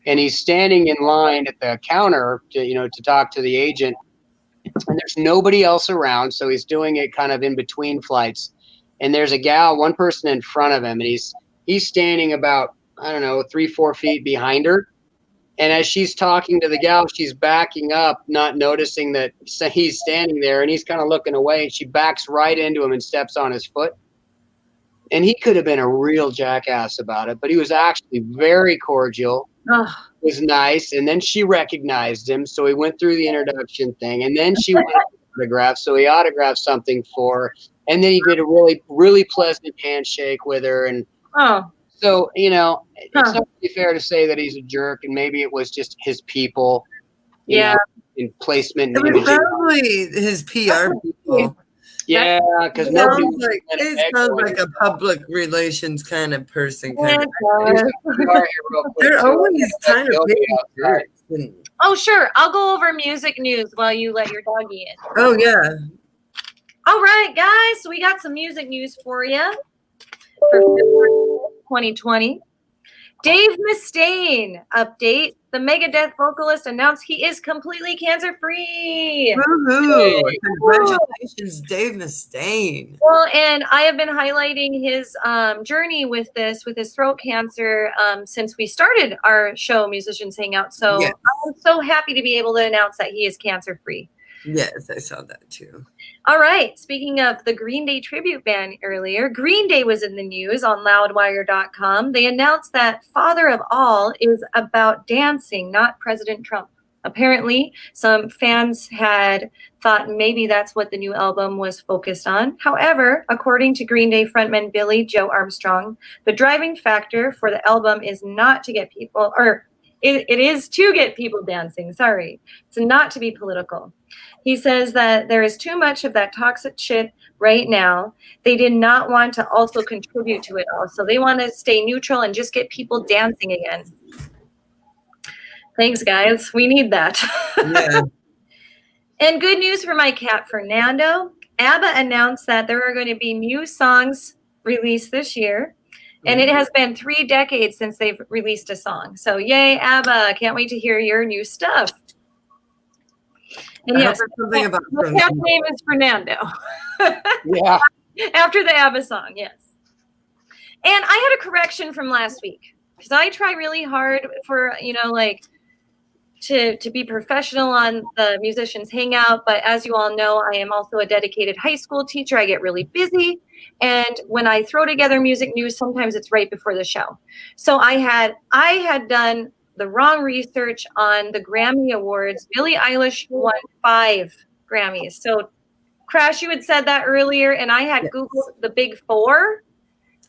and he's standing in line at the counter to talk to the agent, and there's nobody else around, so he's doing it kind of in between flights. And there's a gal, one person in front of him, and he's standing about, I don't know, 3-4 feet behind her. And as she's talking to the gal, she's backing up, not noticing that he's standing there, and he's kind of looking away, and she backs right into him and steps on his foot. And he could have been a real jackass about it, but he was actually very cordial. Oh. Was nice. And then she recognized him, so he went through the introduction thing, and then she wanted an autograph, so he autographed something for her, and then he did a really, really pleasant handshake with her. And so it's not really fair to say that he's a jerk, and maybe it was just his people, in placement. It was probably his PR people. Yeah, because it sounds like a public relations kind of person. They're always kind of big jerks. Oh, sure. I'll go over music news while you let your doggy in. Oh, yeah. All right, guys. So we got some music news for you for 2020. Dave Mustaine update. The Megadeth vocalist announced he is completely cancer-free. Woohoo! Congratulations, Dave Mustaine. Well, and I have been highlighting his journey with his throat cancer since we started our show, Musicians Hangout. So yes. I'm so happy to be able to announce that he is cancer-free. Yes, I saw that too. All right. Speaking of the Green Day tribute band earlier, Green Day was in the news on loudwire.com. They announced that Father of All is about dancing, not President Trump. Apparently, some fans had thought maybe that's what the new album was focused on. However, according to Green Day frontman Billy Joe Armstrong, the driving factor for the album is not to get people, or it is to get people dancing. Sorry. It's not to be political. He says that there is too much of that toxic shit right now. They did not want to also contribute to it all. So they want to stay neutral and just get people dancing again. Thanks, guys. We need that. Yeah. And good news for my cat, Fernando. ABBA announced that there are going to be new songs released this year. And it has been 3 decades since they've released a song. So yay, ABBA. Can't wait to hear your new stuff. And yes, something about the cat's name is Fernando. Yeah. After the ABBA song, yes. And I had a correction from last week because I try really hard for, to be professional on the Musicians Hangout. But as you all know, I am also a dedicated high school teacher. I get really busy. And when I throw together music news, sometimes it's right before the show. So I had done the wrong research on the Grammy Awards. Billie Eilish won 5 Grammys. So, Crash, you had said that earlier, and I had Googled the Big 4,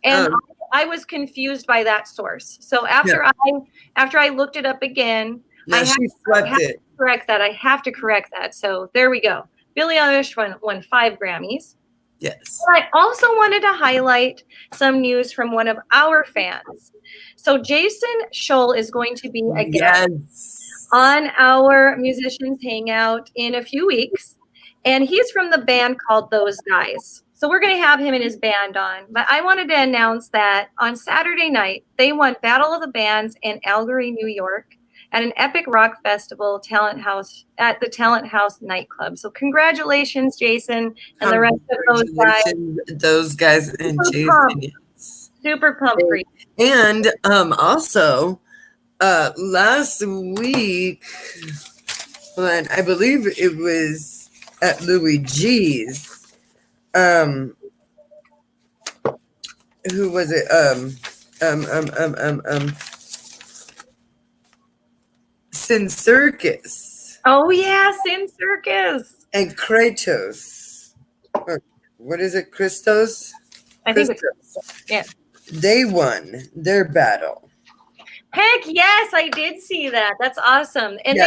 and I was confused by that source. So after I looked it up again, I have to correct that. I have to correct that. So there we go. Billie Eilish won 5 Grammys. Yes. But I also wanted to highlight some news from one of our fans. So Jason Scholl is going to be a guest on our Musicians Hangout in a few weeks. And he's from the band called Those Guys. So we're going to have him and his band on. But I wanted to announce that on Saturday night, they won Battle of the Bands in Albury, New York, at an epic rock festival at the Talent House nightclub. So congratulations, Jason, and the rest of those guys. Those guys and Jason. Super pumped for you. And also, last week, when I believe it was at Louis G's, who was it? Sin Circus. Oh yeah, Sin Circus. And Kratos. Or what is it? Christos? I think it's yeah. They won their battle. Heck yes, I did see that. That's awesome. And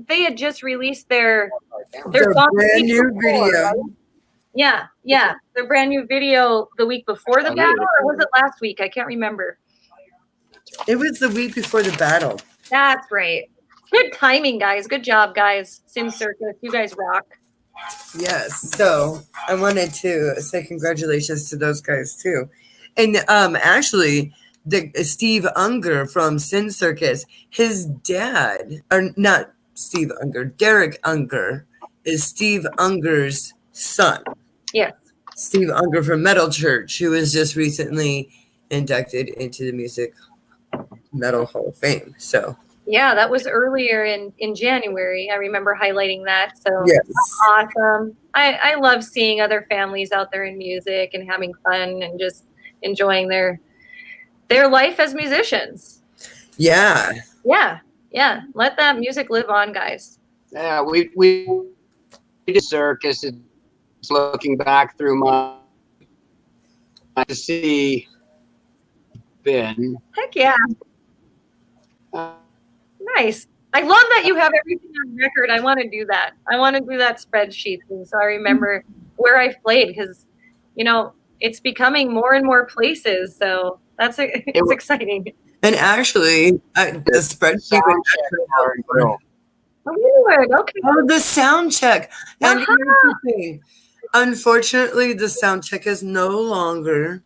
they had just released their song brand new video. Right? Yeah. Their brand new video the week before the battle, or was it last week? I can't remember. It was the week before the battle. That's right. Good timing, guys. Good job, guys. Sin Circus, you guys rock. Yes. So I wanted to say congratulations to those guys too. And actually, Steve Unger from Sin Circus, his dad, or not Steve Unger, Derek Unger is Steve Unger's son. Yes. Steve Unger from Metal Church, who was just recently inducted into the Music Metal Hall of Fame. So yeah, that was earlier in January. I remember highlighting that. So yes. That's awesome. I love seeing other families out there in music and having fun and just enjoying their life as musicians. Yeah. Yeah. Yeah. Let that music live on, guys. Yeah, we did circus. It's looking back through my to see Ben. Heck yeah. Nice. I love that you have everything on record. I want to do that. I want to do that spreadsheet thing so I remember where I've played because, it's becoming more and more places. So it's exciting. And actually, the spreadsheet would actually help. Okay. Oh, the sound check. And here's the thing. Unfortunately, the sound check is no longer.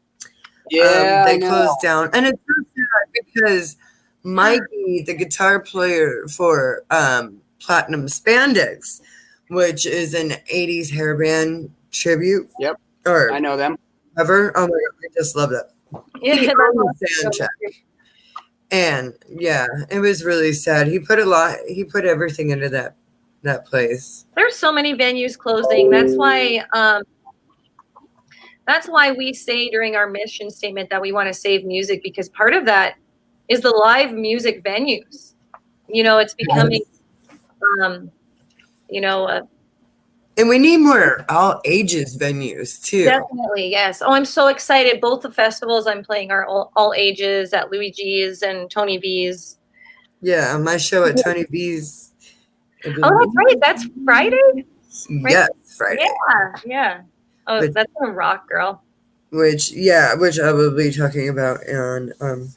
Yeah, they closed down. And it's so sad because Mikey, the guitar player for Platinum Spandex, which is an 80s hair band tribute. Yep. Or I know them. Ever. Oh my God, I just love that. Yeah, he owned the sound check. And yeah, it was really sad. He put everything into that place. There's so many venues closing. That's why we say during our mission statement that we want to save music, because part of that is the live music venues. It's becoming, and we need more all ages venues too. Definitely, yes. Oh, I'm so excited. Both the festivals I'm playing are all ages at Louis G's and Tony V's. Yeah, my show at Tony V's. Oh, that's right. That's Friday? Right? Yes, Friday. Yeah. Oh, that's a rock, girl. Which I will be talking about on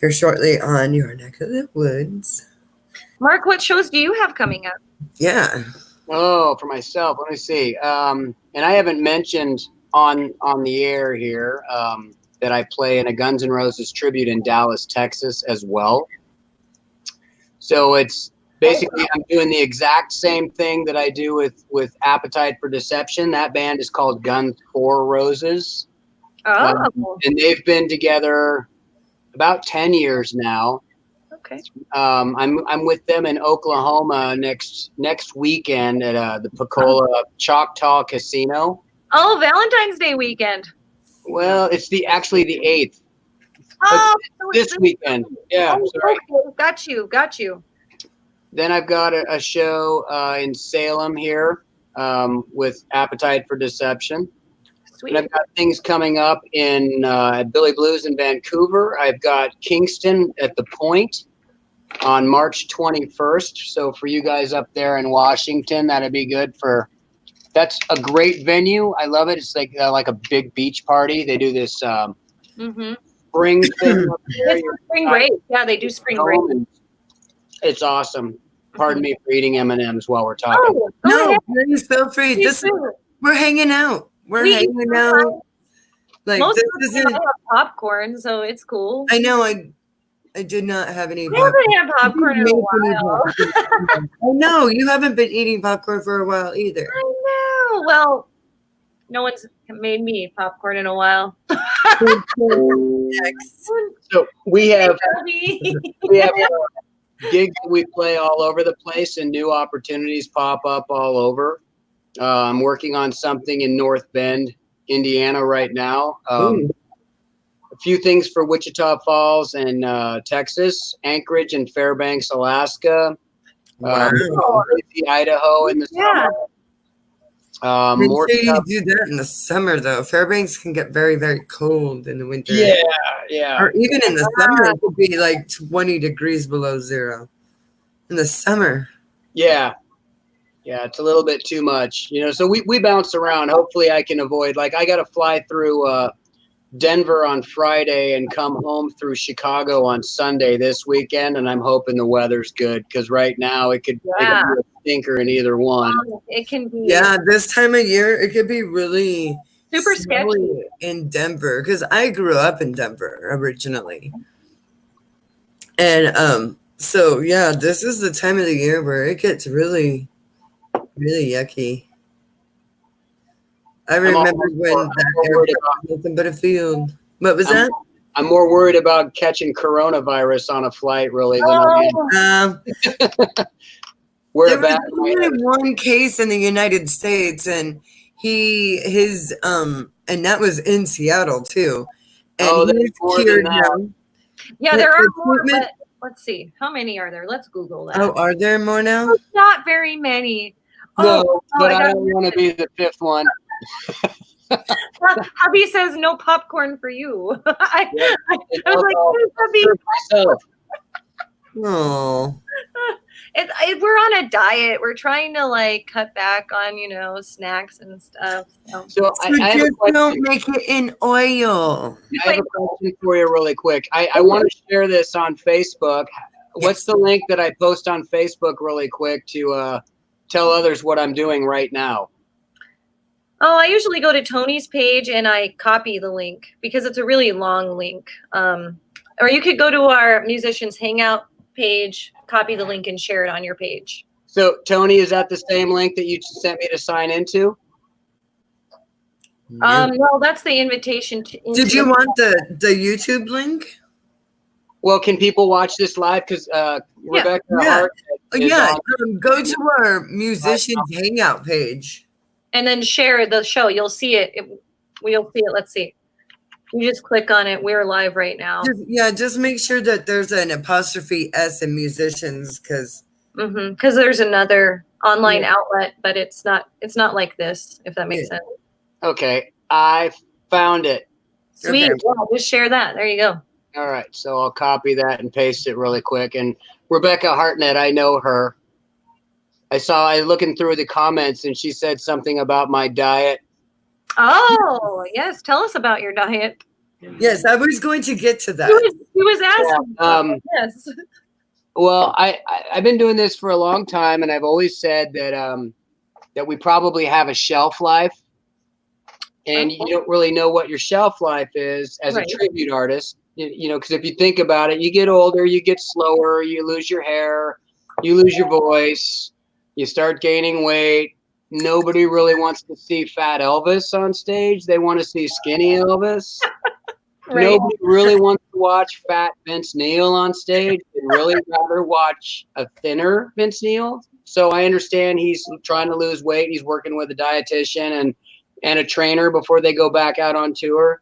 here shortly on Your Neck of the Woods. Mark, what shows do you have coming up? Yeah. Oh, for myself, let me see. And I haven't mentioned on the air here that I play in a Guns N' Roses tribute in Dallas, Texas as well. So it's basically I'm doing the exact same thing that I do with Appetite for Deception. That band is called Guns for Roses. Oh. And they've been together about 10 years now. Okay. I'm with them in Oklahoma next weekend at the Pensacola Choctaw Casino. Oh, Valentine's Day weekend. Well, it's actually the 8th. Oh, this weekend. Yeah. Oh, sorry. Okay. Got you. Then I've got a show in Salem here with Appetite for Deception. Sweet. And I've got things coming up at Billy Blues in Vancouver. I've got Kingston at the Point on March 21st. So for you guys up there in Washington, that'd be good that's a great venue. I love it. It's like a big beach party. They do this spring thing up there. Spring break. Yeah, they do spring break. It's awesome. Pardon me for eating M&Ms while we're talking. Oh, no, please feel free. We're hanging out. We're hanging out. Like most this of them have popcorn, so it's cool. I know. I did not have any. I haven't had popcorn in a while. I know you haven't been eating popcorn for a while either. I know. Well, no one's made me popcorn in a while. So we have gigs that we play all over the place, and new opportunities pop up all over. I'm working on something in North Bend, Indiana right now. A few things for Wichita Falls and Texas, Anchorage and Fairbanks, Alaska, Idaho in the summer. Make sure you do that in the summer, though. Fairbanks can get very, very cold in the winter. Yeah. Or even in the summer, it could be like 20 degrees below zero. In the summer. Yeah, it's a little bit too much, so we bounce around. Hopefully I can avoid, I got to fly through Denver on Friday and come home through Chicago on Sunday this weekend, and I'm hoping the weather's good because right now it could be a stinker in either one. It can be. Yeah, this time of year it could be really Super snowy sketchy. in Denver because I grew up in Denver originally. And so yeah, this is the time of the year where it gets really, really yucky. I remember when that airport was nothing but a field. What was that? I'm more worried about catching coronavirus on a flight, really, than there was only one case in the United States, and and that was in Seattle too. And he's cured now. Yeah, there are more, but let's see. How many are there? Let's Google that. Oh, are there more now? Not very many. No, but I don't want to be the fifth one. Hubby says no popcorn for you. I was like, Hubby. Oh. We're on a diet. We're trying to like cut back on, snacks and stuff. So I just don't make it in oil. I have a question for you really quick. I want to share this on Facebook. What's the link that I post on Facebook really quick to tell others what I'm doing right now? Oh, I usually go to Tony's page and I copy the link because it's a really long link. Or you could go to our Musicians Hangout page, copy the link and share it on your page. So Tony, is that the same link that you sent me to sign into? No, that's the invitation. Did you want the YouTube link? Well, can people watch this live? Because Rebecca Hart go to our Musicians Hangout page. And then share the show. You'll see it. We'll see it. Let's see. You just click on it. We're live right now. Just make sure that there's an apostrophe S in musicians, because there's another online outlet, but it's not like this, if that makes sense. Okay, I found it. Sweet. Okay. Well, just share that. There you go. All right, so I'll copy that and paste it really quick. And Rebecca Hartnett, I know her. I looking through the comments, and she said something about my diet. Oh, yes. Tell us about your diet. Yes, I was going to get to that. He was asking. Yes. Well, I've been doing this for a long time, and I've always said that that we probably have a shelf life, and you don't really know what your shelf life is as a tribute artist. Because if you think about it, you get older, you get slower, you lose your hair, you lose your voice, you start gaining weight. Nobody really wants to see fat Elvis on stage. They want to see skinny Elvis. Nobody really wants to watch fat Vince Neil on stage. They'd really rather watch a thinner Vince Neil. So I understand he's trying to lose weight. He's working with a dietitian and a trainer before they go back out on tour.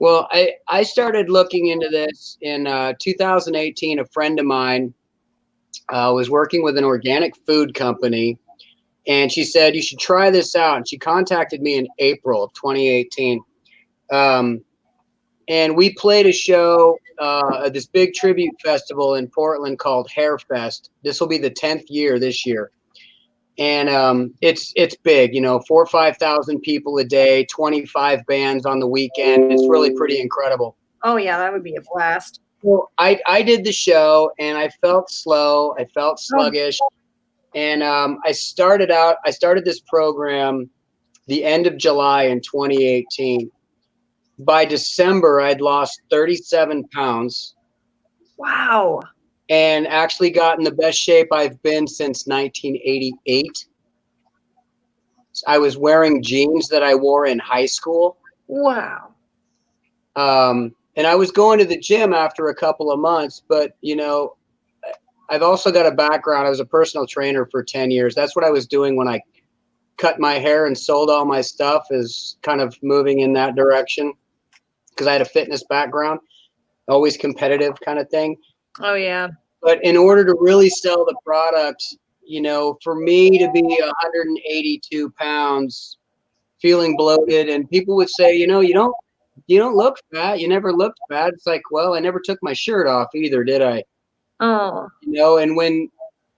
Well, I started looking into this in 2018. A friend of mine was working with an organic food company, and she said, you should try this out. And she contacted me in April of 2018. And we played a show at this big tribute festival in Portland called Hair Fest. This will be the 10th year this year. And it's big, 4,000 or 5,000 people a day, 25 bands on the weekend. It's really pretty incredible. Oh, yeah, that would be a blast. Well, I did the show, and I felt slow. I felt sluggish. And I started this program the end of July in 2018. By December, I'd lost 37 pounds. Wow. And actually got in the best shape I've been since 1988. I was wearing jeans that I wore in high school. Wow. And I was going to the gym after a couple of months, but, I've also got a background. I was a personal trainer for 10 years. That's what I was doing when I cut my hair and sold all my stuff, is kind of moving in that direction, because I had a fitness background, always competitive kind of thing. Oh, yeah. But in order to really sell the product, for me to be 182 pounds, feeling bloated, and people would say, you don't look fat. You never looked fat. It's like, well, I never took my shirt off either, did I? Oh. And when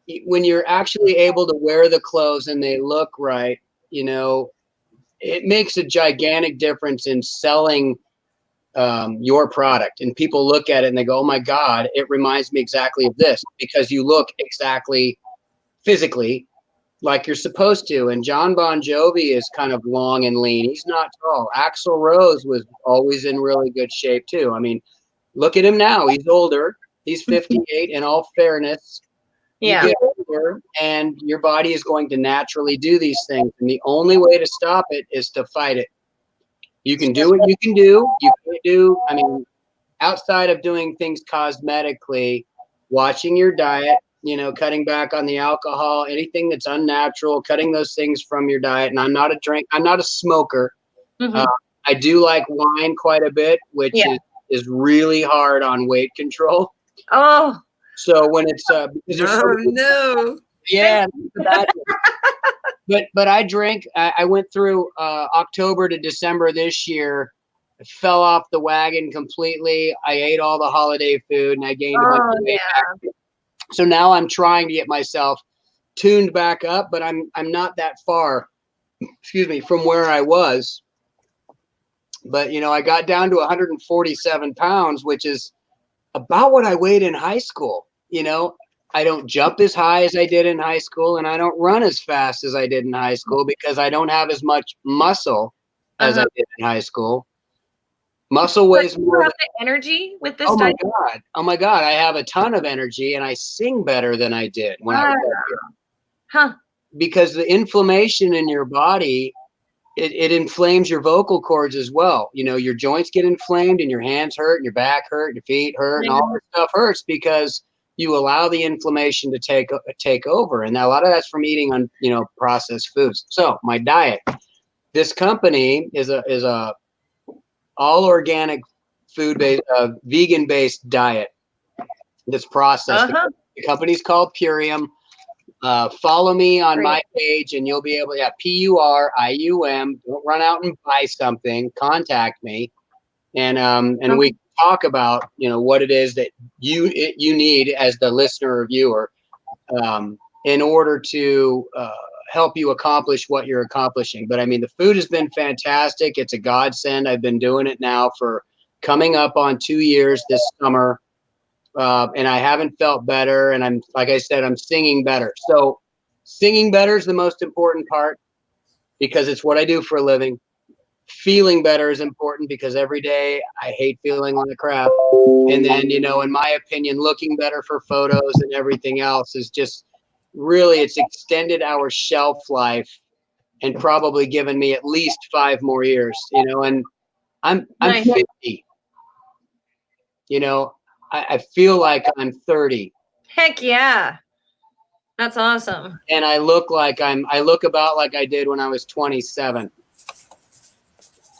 you're actually able to wear the clothes and they look right, it makes a gigantic difference in selling your product. And people look at it and they go, oh my God, it reminds me exactly of this, because you look exactly physically like you're supposed to. And John Bon Jovi is kind of long and lean. He's not tall. Axl Rose was always in really good shape too. I mean, look at him now. He's older. He's 58. In all fairness, you Yeah. get older and your body is going to naturally do these things. And the only way to stop it is to fight it. You can do what you can do. You can't do, I mean, outside of doing things cosmetically, watching your diet, you know, cutting back on the alcohol, anything that's unnatural, cutting those things from your diet. And I'm not a smoker. Mhm. I do like wine quite a bit, which Yeah. is really hard on weight control. Oh, So when it's because there's Oh no. yeah, but I drank. I went through October to December this year. I fell off the wagon completely. I ate all the holiday food and I gained a bunch of weight back. So now I'm trying to get myself tuned back up, but I'm not that far, excuse me, from where I was. But you know, I got down to 147 pounds, which is about what I weighed in high school. You know, I don't jump as high as I did in high school, and I don't run as fast as I did in high school because I don't have as much muscle as I did in high school. Muscle weighs you more. have the energy with this Oh my diet? God. Oh my God. I have a ton of energy and I sing better than I did when I was younger. Huh. Because the inflammation in your body, it inflames your vocal cords as well. You know, your joints get inflamed and your hands hurt and your back hurt, your feet hurt, and all this stuff hurts because you allow the inflammation to take over. And a lot of that's from eating on, you know, processed foods. So my diet, this company is a all organic food based, vegan based diet that's processed. The company's called Purium. Follow me on my page and you'll be able to, Purium. Don't run out and buy something. Contact me. And we talk about, you know, what it is that you need as the listener or viewer in order to help you accomplish what you're accomplishing. But I mean, the food has been fantastic. It's a godsend. I've been doing it now for coming up on 2 years this summer. And I haven't felt better. And I'm, like I said, I'm singing better. So singing better is the most important part because it's what I do for a living. Feeling better is important because every day I hate feeling like crap. And then, you know, in my opinion, looking better for photos and everything else is just really, it's extended our shelf life and probably given me at least 5 more years, you know, and I'm 50, you know, I feel like I'm 30. Heck yeah. That's awesome. And I look about like I did when I was 27,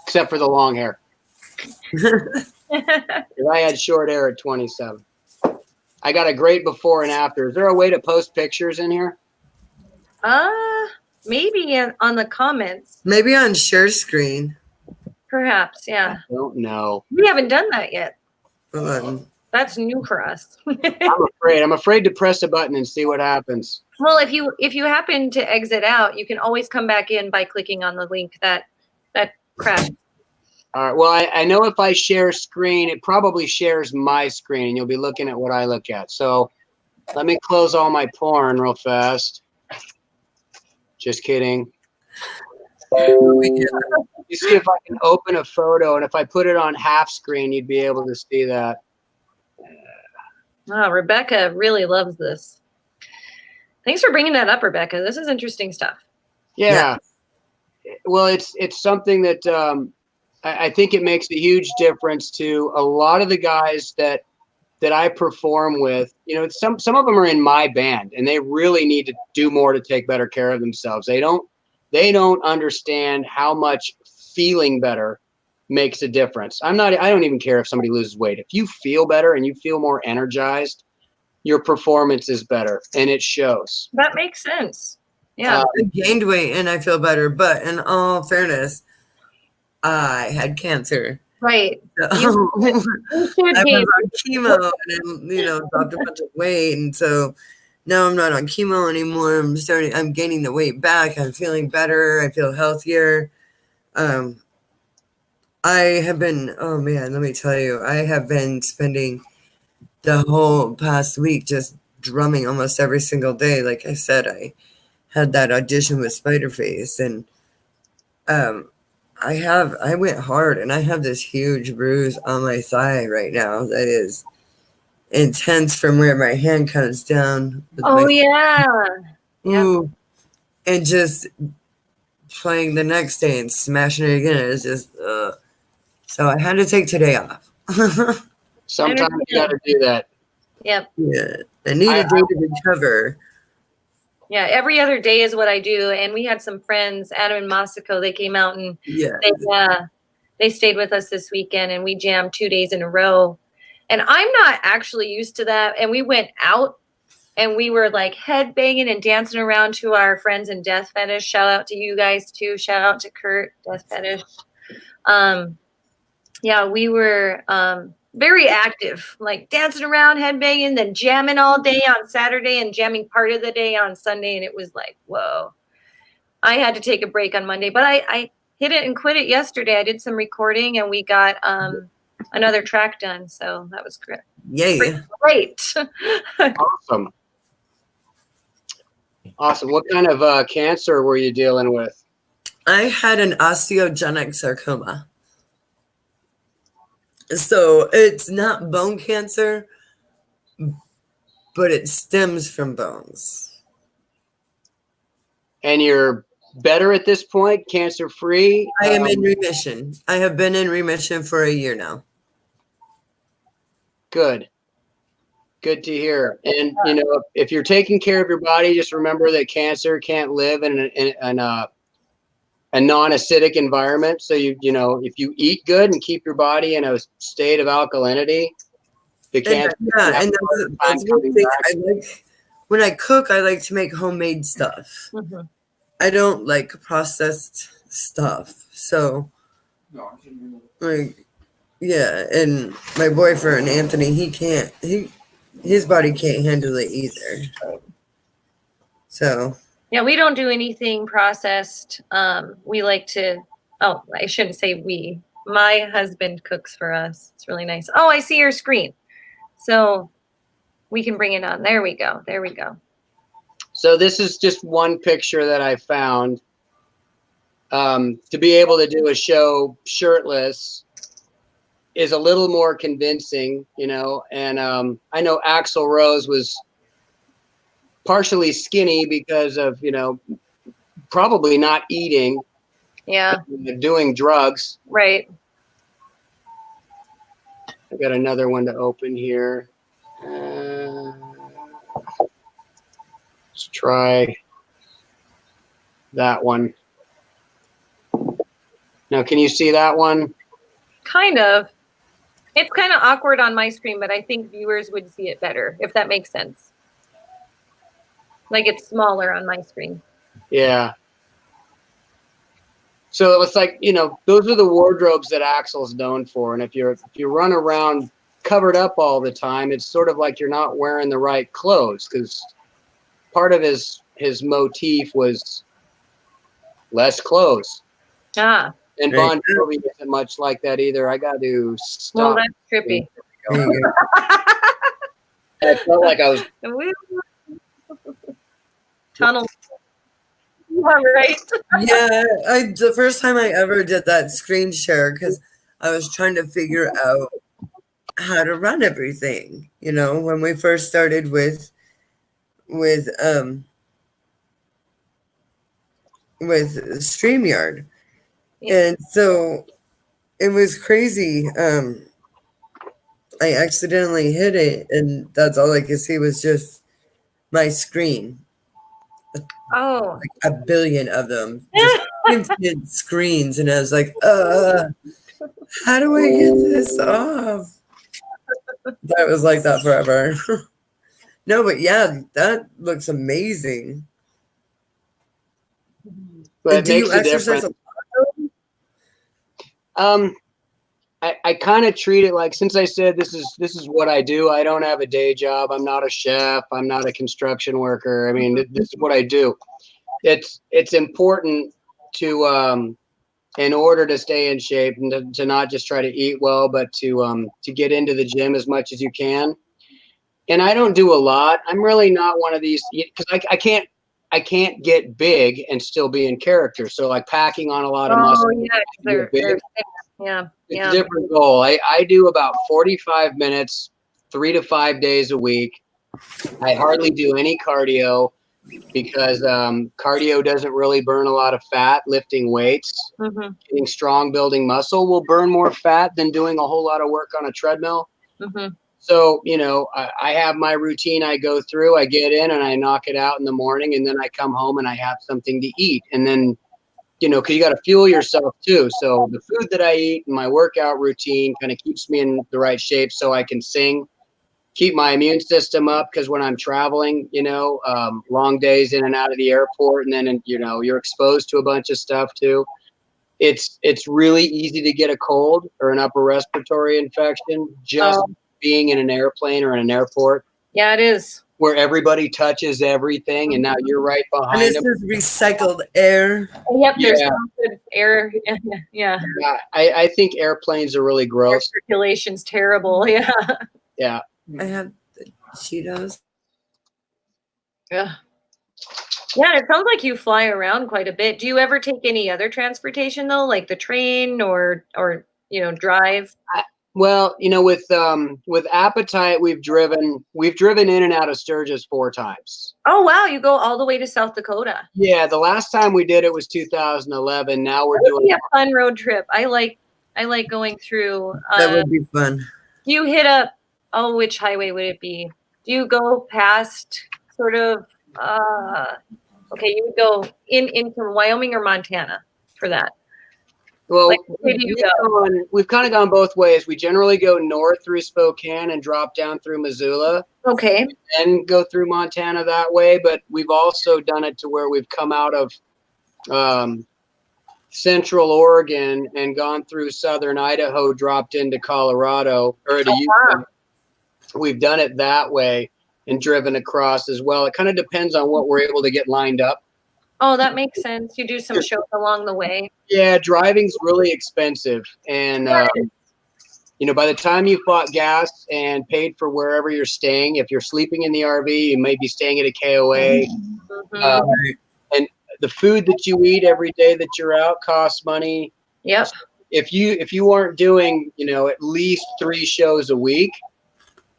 except for the long hair. I had short hair at 27. I got a great before and after. Is there a way to post pictures in here? Maybe on the comments. Maybe on share screen. Perhaps, yeah. I don't know. We haven't done that yet. Hold That's new for us. I'm afraid to press a button and see what happens. Well, if you happen to exit out, you can always come back in by clicking on the link that crashed. All right. Well, I know if I share screen, it probably shares my screen, and you'll be looking at what I look at. So let me close all my porn real fast. Just kidding. You see if I can open a photo, and if I put it on half screen, you'd be able to see that. Oh, Rebecca really loves this. Thanks for bringing that up, Rebecca. This is interesting stuff. Yeah. Well, it's something that I think it makes a huge difference to a lot of the guys that I perform with. You know, some of them are in my band, and they really need to do more to take better care of themselves. They don't understand how much feeling better makes a difference. I don't even care if somebody loses weight. If you feel better and you feel more energized, your performance is better, and it shows. That makes sense. Yeah. I gained weight and I feel better, but in all fairness, I had cancer. Right. So I was on chemo and dropped a bunch of weight, and so now I'm not on chemo anymore. I'm gaining the weight back. I'm feeling better. I feel healthier. I have been, oh man, let me tell you, I have been spending the whole past week just drumming almost every single day. Like I said, I had that audition with Spiderface, and I went hard, and I have this huge bruise on my thigh right now that is intense from where my hand comes down. Oh yeah. Ooh, and just playing the next day and smashing it again is just so I had to take today off. Sometimes you got to do that. Yep. Yeah, I need a day to recover. Yeah, every other day is what I do. And we had some friends, Adam and Masako, they came out and they stayed with us this weekend, and we jammed 2 days in a row. And I'm not actually used to that. And we went out and we were like head banging and dancing around to our friends in Death Fetish. Shout out to you guys too. Shout out to Kurt, Death Fetish. Yeah, we were very active, like dancing around, head banging, then jamming all day on Saturday and jamming part of the day on Sunday. And it was like, whoa. I had to take a break on Monday, but I hit it and quit it yesterday. I did some recording and we got another track done. So that was great. Yay. Great. Awesome. Awesome. What kind of cancer were you dealing with? I had an osteogenic sarcoma. So it's not bone cancer, but it stems from bones. And you're better at this point, cancer-free? I am in remission. I have been in remission for a year now. Good. Good to hear. And, you know, if you're taking care of your body, just remember that cancer can't live in a non-acidic environment. So you know, if you eat good and keep your body in a state of alkalinity, the cancer. And that's one thing I like. When I cook, I like to make homemade stuff. Mm-hmm. I don't like processed stuff. So, like, yeah. And my boyfriend Anthony, his body can't handle it either. So. Yeah, we don't do anything processed. We like to, I shouldn't say we. My husband cooks for us. It's really nice. Oh, I see your screen. So we can bring it on. There we go. There we go. So this is just one picture that I found. To be able to do a show shirtless is a little more convincing, you know. And I know Axl Rose was partially skinny because of, you know, probably not eating. Yeah. Doing drugs. Right. I got another one to open here. Let's try that one. Now, can you see that one? Kind of. It's kind of awkward on my screen, but I think viewers would see it better, if that makes sense. Like it's smaller on my screen. Yeah. So it's like, you know, those are the wardrobes that Axl's known for. And if you run around covered up all the time, it's sort of like you're not wearing the right clothes, because part of his motif was less clothes. Ah. And Bon Jovi isn't much like that either. I got to stop. Well, that's trippy. I felt like I was tunnel. Yeah, right. Yeah, the first time I ever did that screen share, because I was trying to figure out how to run everything. You know, when we first started with StreamYard. And so it was crazy. I accidentally hit it, and that's all I could see was just my screen. Oh. Like a billion of them. Just instant screens. And I was like, how do I get this off? That was like that forever. No, but yeah, that looks amazing. But do you exercise a lot? I kind of treat it like, since I said this is what I do, I don't have a day job. I'm not a chef. I'm not a construction worker. I mean, this is what I do. It's important to in order to stay in shape and to not just try to eat well, but to get into the gym as much as you can. And I don't do a lot. I'm really not one of these, because I can't I can't get big and still be in character. So like packing on a lot of muscle. Yeah. It's a different goal. I do about 45 minutes, 3 to 5 days a week. I hardly do any cardio because cardio doesn't really burn a lot of fat. Lifting weights, getting strong, building muscle will burn more fat than doing a whole lot of work on a treadmill. So, you know, I have my routine I go through. I get in and I knock it out in the morning, and then I come home and I have something to eat. And then, you know, because you got to fuel yourself too. So the food that I eat and my workout routine kind of keeps me in the right shape so I can sing, keep my immune system up. Because when I'm traveling, you know, long days in and out of the airport, and then, you know, you're exposed to a bunch of stuff too. It's really easy to get a cold or an upper respiratory infection just being in an airplane or in an airport. Yeah, it is. Where everybody touches everything, and now you're right behind and them. this is recycled air. Yep, there's no good air. Yeah. I think airplanes are really gross. Air circulation's terrible. Yeah. Yeah. I have the Cheetos. Yeah. Yeah, it sounds like you fly around quite a bit. Do you ever take any other transportation though, like the train or you know, drive? Well, you know, with Appetite, we've driven in and out of Sturgis 4 times. Oh wow, you go all the way to South Dakota. Yeah, the last time we did it was 2011. Now we're doing a fun road trip. I like going through. That would be fun. Do you hit up? Oh, which highway would it be? Do you go past sort of? Okay, you would go into Wyoming or Montana for that. Well, like, we've kind of gone both ways. We generally go north through Spokane and drop down through Missoula. Okay. And go through Montana that way. But we've also done it to where we've come out of Central Oregon and gone through Southern Idaho, dropped into Colorado or to Utah. Wow. We've done it that way and driven across as well. It kind of depends on what we're able to get lined up. Oh, that makes sense. You do some shows along the way. Yeah, driving's really expensive. And, you know, by the time you've bought gas and paid for wherever you're staying, if you're sleeping in the RV, you may be staying at a KOA. And the food that you eat every day that you're out costs money. Yep. If you aren't doing, you know, at least 3 shows a week,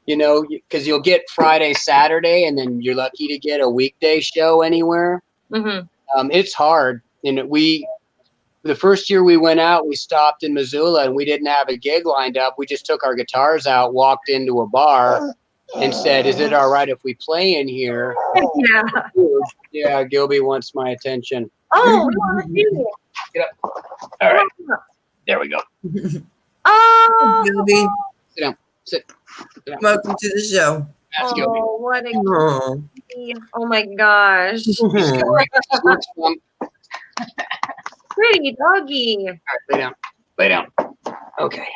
you know, because you'll get Friday, Saturday, and then you're lucky to get a weekday show anywhere. It's hard. And the first year we went out, we stopped in Missoula and we didn't have a gig lined up. We just took our guitars out, walked into a bar and said, "Is it all right if we play in here?" Yeah. Yeah, Gilby wants my attention. Oh, we want to see it. Get up. All right. There we go. Oh, Gilby. Sit down. Sit down. Welcome to the show. That's Gilby. Oh, what a oh my gosh. Pretty doggy. All right, lay down. Lay down. Okay.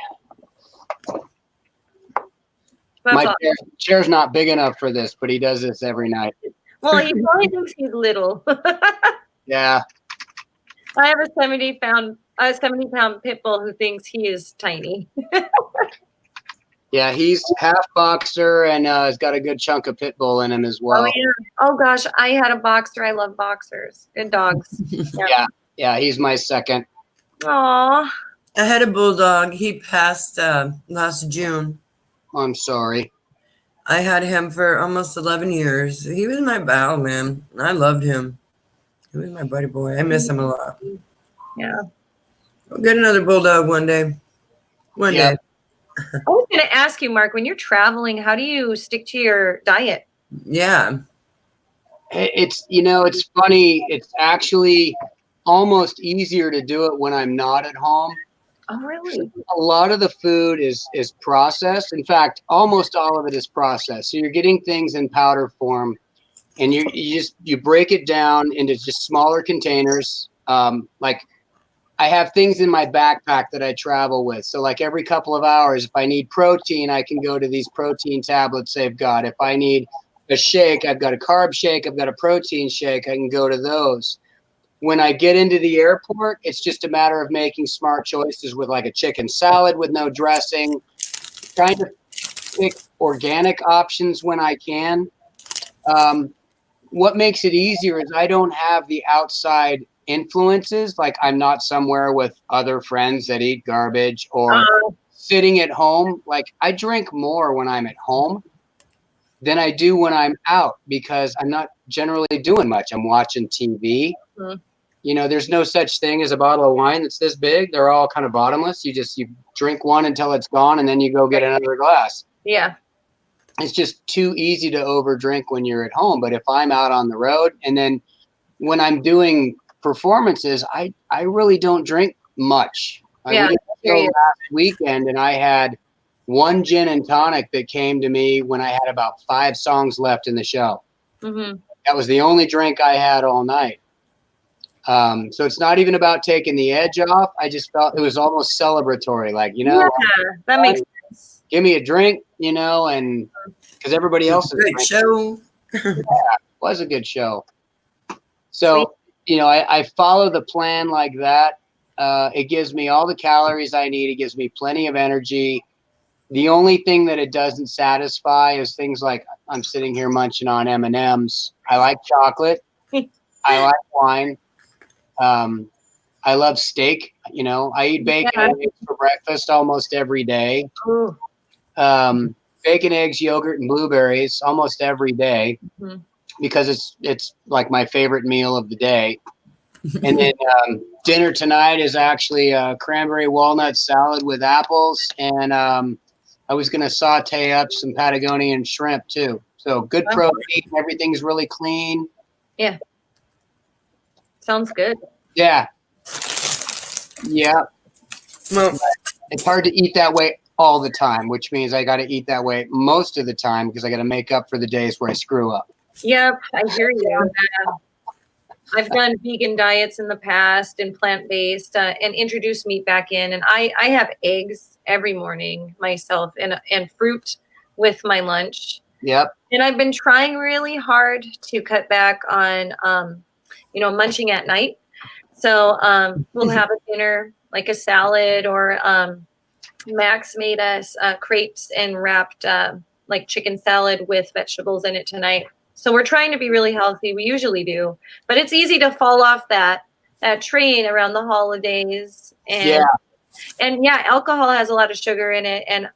My chair's not big enough for this, but he does this every night. Well, he probably thinks he's little. Yeah. I have a 70-pound pit bull who thinks he is tiny. Yeah, he's half boxer and has got a good chunk of pit bull in him as well. Oh, yeah. Oh gosh, I had a boxer. I love boxers. Good dogs. Yeah, he's my second. Aw. I had a bulldog. He passed last June. I'm sorry. I had him for almost 11 years. He was my battle man. I loved him. He was my buddy boy. I miss him a lot. Yeah. I'll get another bulldog one day. One day. I was going to ask you, Mark, when you're traveling, how do you stick to your diet? Yeah. It's, you know, it's funny. It's actually almost easier to do it when I'm not at home. Oh, really? A lot of the food is processed. In fact, almost all of it is processed. So you're getting things in powder form, and you break it down into just smaller containers. Like I have things in my backpack that I travel with. So like every couple of hours, if I need protein, I can go to these protein tablets they've got. If I need a shake, I've got a carb shake, I've got a protein shake, I can go to those. When I get into the airport, it's just a matter of making smart choices with like a chicken salad with no dressing, trying to pick organic options when I can. what makes it easier is I don't have the outside influences. Like I'm not somewhere with other friends that eat garbage or sitting at home. Like I drink more when I'm at home than I do when I'm out because I'm not generally doing much. I'm watching TV. Mhm. You know, there's no such thing as a bottle of wine that's this big. They're all kind of bottomless. You drink one until it's gone and then you go get another glass. Yeah. It's just too easy to overdrink when you're at home. But if I'm out on the road and then when I'm doing performances, I really don't drink much. We did a show last weekend and I had one gin and tonic that came to me when I had about 5 songs left in the show. Mm-hmm. That was the only drink I had all night. So it's not even about taking the edge off. I just felt it was almost celebratory. Like, you know, that makes sense. Give me a drink, you know, and because everybody else is Great show. it was a good show. So, you know, I follow the plan like that. It gives me all the calories I need. It gives me plenty of energy. The only thing that it doesn't satisfy is things like I'm sitting here munching on M&Ms. I like chocolate. I like wine. I love steak. You know, I eat bacon and eggs for breakfast almost every day. Bacon, eggs, yogurt, and blueberries almost every day because it's like my favorite meal of the day. And then dinner tonight is actually a cranberry walnut salad with apples. And I was going to saute up some Patagonian shrimp too. So good protein. Everything's really clean. Yeah. Sounds good. Yeah. Yeah. Well, it's hard to eat that way all the time, which means I got to eat that way most of the time because I got to make up for the days where I screw up. Yep, I hear you. I've done vegan diets in the past and plant-based and introduced meat back in. And I have eggs every morning myself and fruit with my lunch. Yep. And I've been trying really hard to cut back on, munching at night. So we'll have a dinner, like a salad, or Max made us crepes and wrapped like chicken salad with vegetables in it tonight. So we're trying to be really healthy. We usually do, but it's easy to fall off that train around the holidays. And alcohol has a lot of sugar in it. And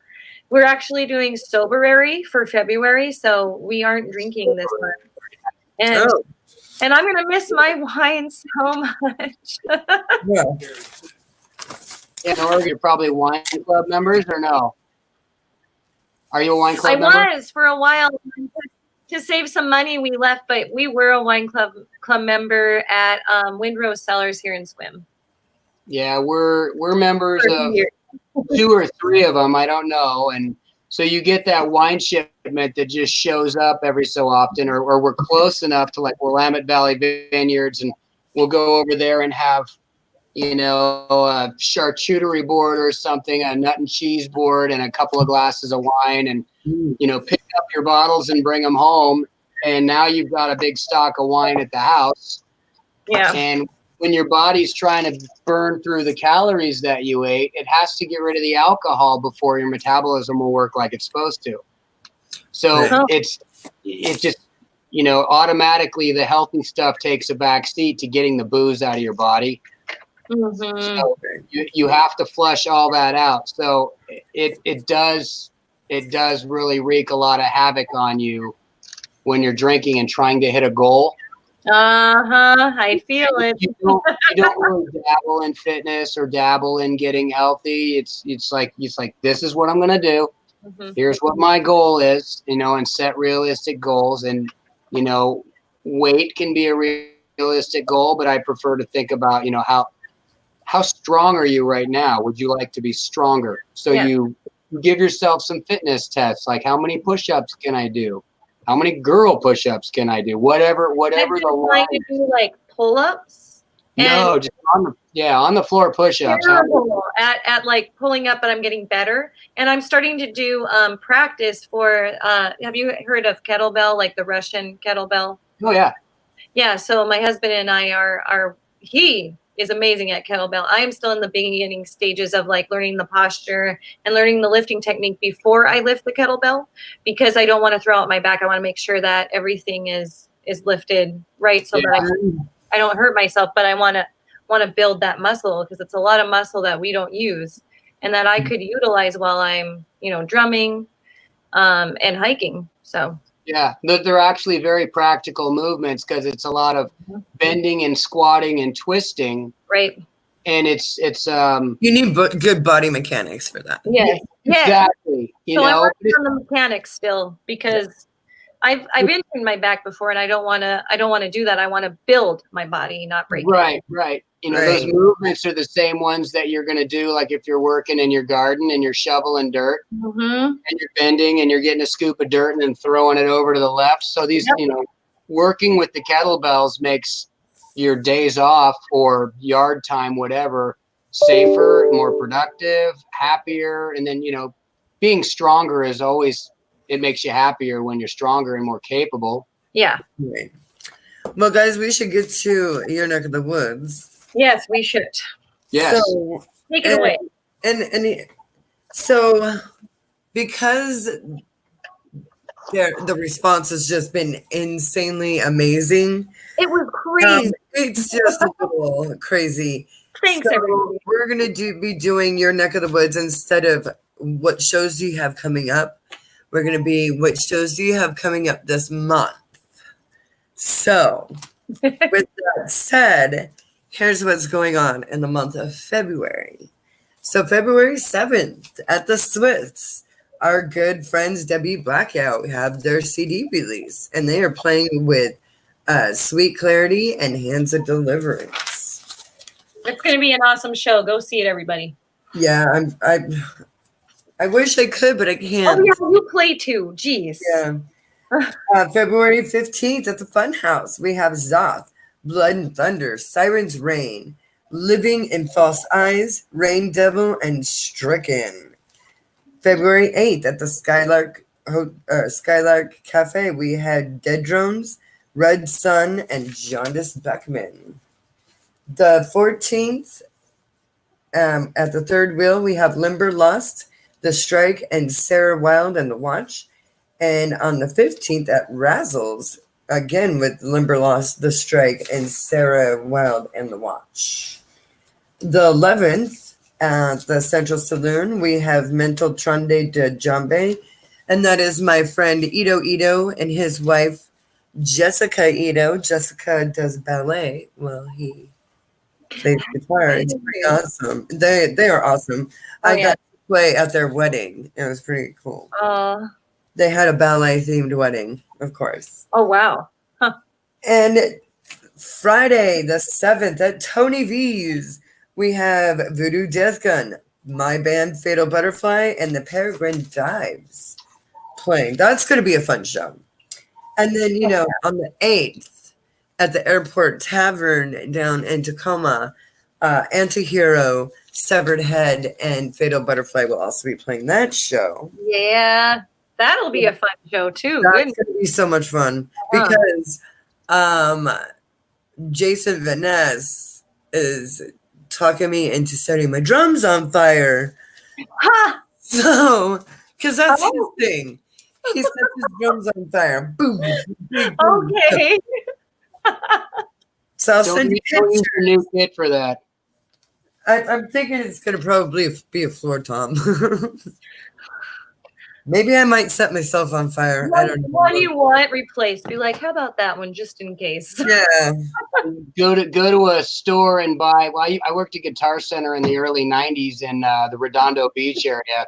we're actually doing Soberary for February, so we aren't drinking this month. And I'm gonna miss my wine so much. Yeah, Nora, you're probably wine club members or no? Are you a wine club member? I was for a while. To save some money, we left, but we were a wine club member at Windrose Cellars here in Swim. Yeah, we're members of 2 or 3 of them. I don't know. And so you get that wine shipment that just shows up every so often, or we're close enough to like Willamette Valley Vineyards, and we'll go over there and have, you know, a charcuterie board or something, a nut and cheese board, and a couple of glasses of wine, and you know, pick up your bottles and bring them home. And now you've got a big stock of wine at the house. Yeah. And when your body's trying to burn through the calories that you ate, it has to get rid of the alcohol before your metabolism will work like it's supposed to. So it's just, you know, automatically the healthy stuff takes a back seat to getting the booze out of your body. So you have to flush all that out. So it does really wreak a lot of havoc on you when you're drinking and trying to hit a goal. I feel it. You don't really dabble in fitness or dabble in getting healthy. It's like this is what I'm gonna do. Here's what my goal is, you know, and set realistic goals. And you know, weight can be a realistic goal, but I prefer to think about, you know, how strong are you right now? Would you like to be stronger? So you give yourself some fitness tests, like how many push-ups can I do? How many girl push-ups can I do? Whatever the line. To do like pull-ups. No, just on the floor push-ups. At like pulling up, but I'm getting better. And I'm starting to do practice for. Have you heard of kettlebell, like the Russian kettlebell? Oh yeah. Yeah. So my husband and I he is amazing at kettlebell. I am still in the beginning stages of like learning the posture and learning the lifting technique before I lift the kettlebell, because I don't want to throw out my back. I want to make sure that everything is is lifted, right? So that I don't hurt myself, but I want to build that muscle because it's a lot of muscle that we don't use and that I could utilize while I'm, drumming and hiking. So yeah, they're actually very practical movements because it's a lot of bending and squatting and twisting. Right. And it's you need good body mechanics for that. Yes. Exactly. So I'm working on the mechanics still because I've injured my back before and I don't want to do that. I want to build my body, not break it. Right. Those movements are the same ones that you're going to do. Like if you're working in your garden and you're shoveling dirt and you're bending and you're getting a scoop of dirt and then throwing it over to the left. So these, working with the kettlebells makes your days off or yard time, whatever, safer, more productive, happier. And then, being stronger is always, it makes you happier when you're stronger and more capable. Yeah. Right. Well, guys, we should get to your neck of the woods. Yes, we should. Yes. So, take it away. And so because the response has just been insanely amazing. It was crazy. It's just a little crazy. Thanks, everyone. We're going to be doing your neck of the woods instead of what shows do you have coming up. We're going to be what shows do you have coming up this month. So, with that said, here's what's going on in the month of February. So, February 7th at the Swifts, our good friends Debbie Blackout have their CD release, and they are playing with Sweet Clarity and Hands of Deliverance. It's going to be an awesome show. Go see it, everybody. Yeah, I wish I could, but I can't. Oh, yeah, you play too. Jeez. Yeah. February 15th at the Funhouse, we have Zoth, Blood and Thunder, Siren's Reign, Living in False Eyes, Rain Devil, and Stricken. February 8th at the Skylark Cafe, we had Dead Drones, Red Sun, and Jaundice Beckman. The 14th at the Third Wheel, we have Limber Lust, The Strike, and Sarah Wild and The Watch. And on the 15th at Razzles, again with Limberlost, The Strike, and Sarah Wild and The Watch. The 11th at the Central Saloon, we have Mental Trunde de Jambe, and that is my friend Ito and his wife, Jessica Ito. Jessica does ballet. Well, he plays guitar. It's pretty awesome. They are awesome. I got to play at their wedding. It was pretty cool. They had a ballet-themed wedding, of course. Oh, wow. Huh. And Friday, the 7th, at Tony V's, we have Voodoo Death Gun, my band Fatal Butterfly, and the Peregrine Dives playing. That's going to be a fun show. And then, on the 8th, at the Airport Tavern down in Tacoma, Antihero, Severed Head, and Fatal Butterfly will also be playing that show. Yeah. That'll be a fun show too. That's going to be so much fun because Jason Vaness is talking me into setting my drums on fire. Ha! So, because that's his thing. He sets his drums on fire. Boom. Boom. Okay. So I'll send you pictures. A new kit for that. I'm thinking it's going to probably be a floor tom. Maybe I might set myself on fire. I don't know. What do you want replaced? Be like, how about that one, just in case? Yeah. Go to a store and buy. Well, I worked at Guitar Center in the early '90s in the Redondo Beach area,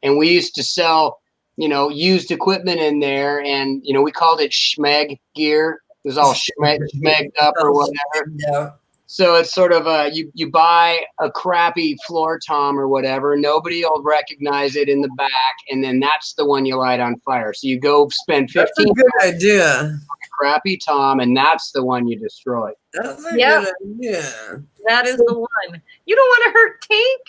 and we used to sell, used equipment in there, and we called it schmeg gear. It was all schmegged up or whatever. Yeah. So it's sort of you buy a crappy floor tom or whatever. Nobody will recognize it in the back, and then that's the one you light on fire. So you go spend $15. That's a good idea. On a crappy tom, and that's the one you destroy. That's a good idea. That is the one. You don't want to hurt Tank?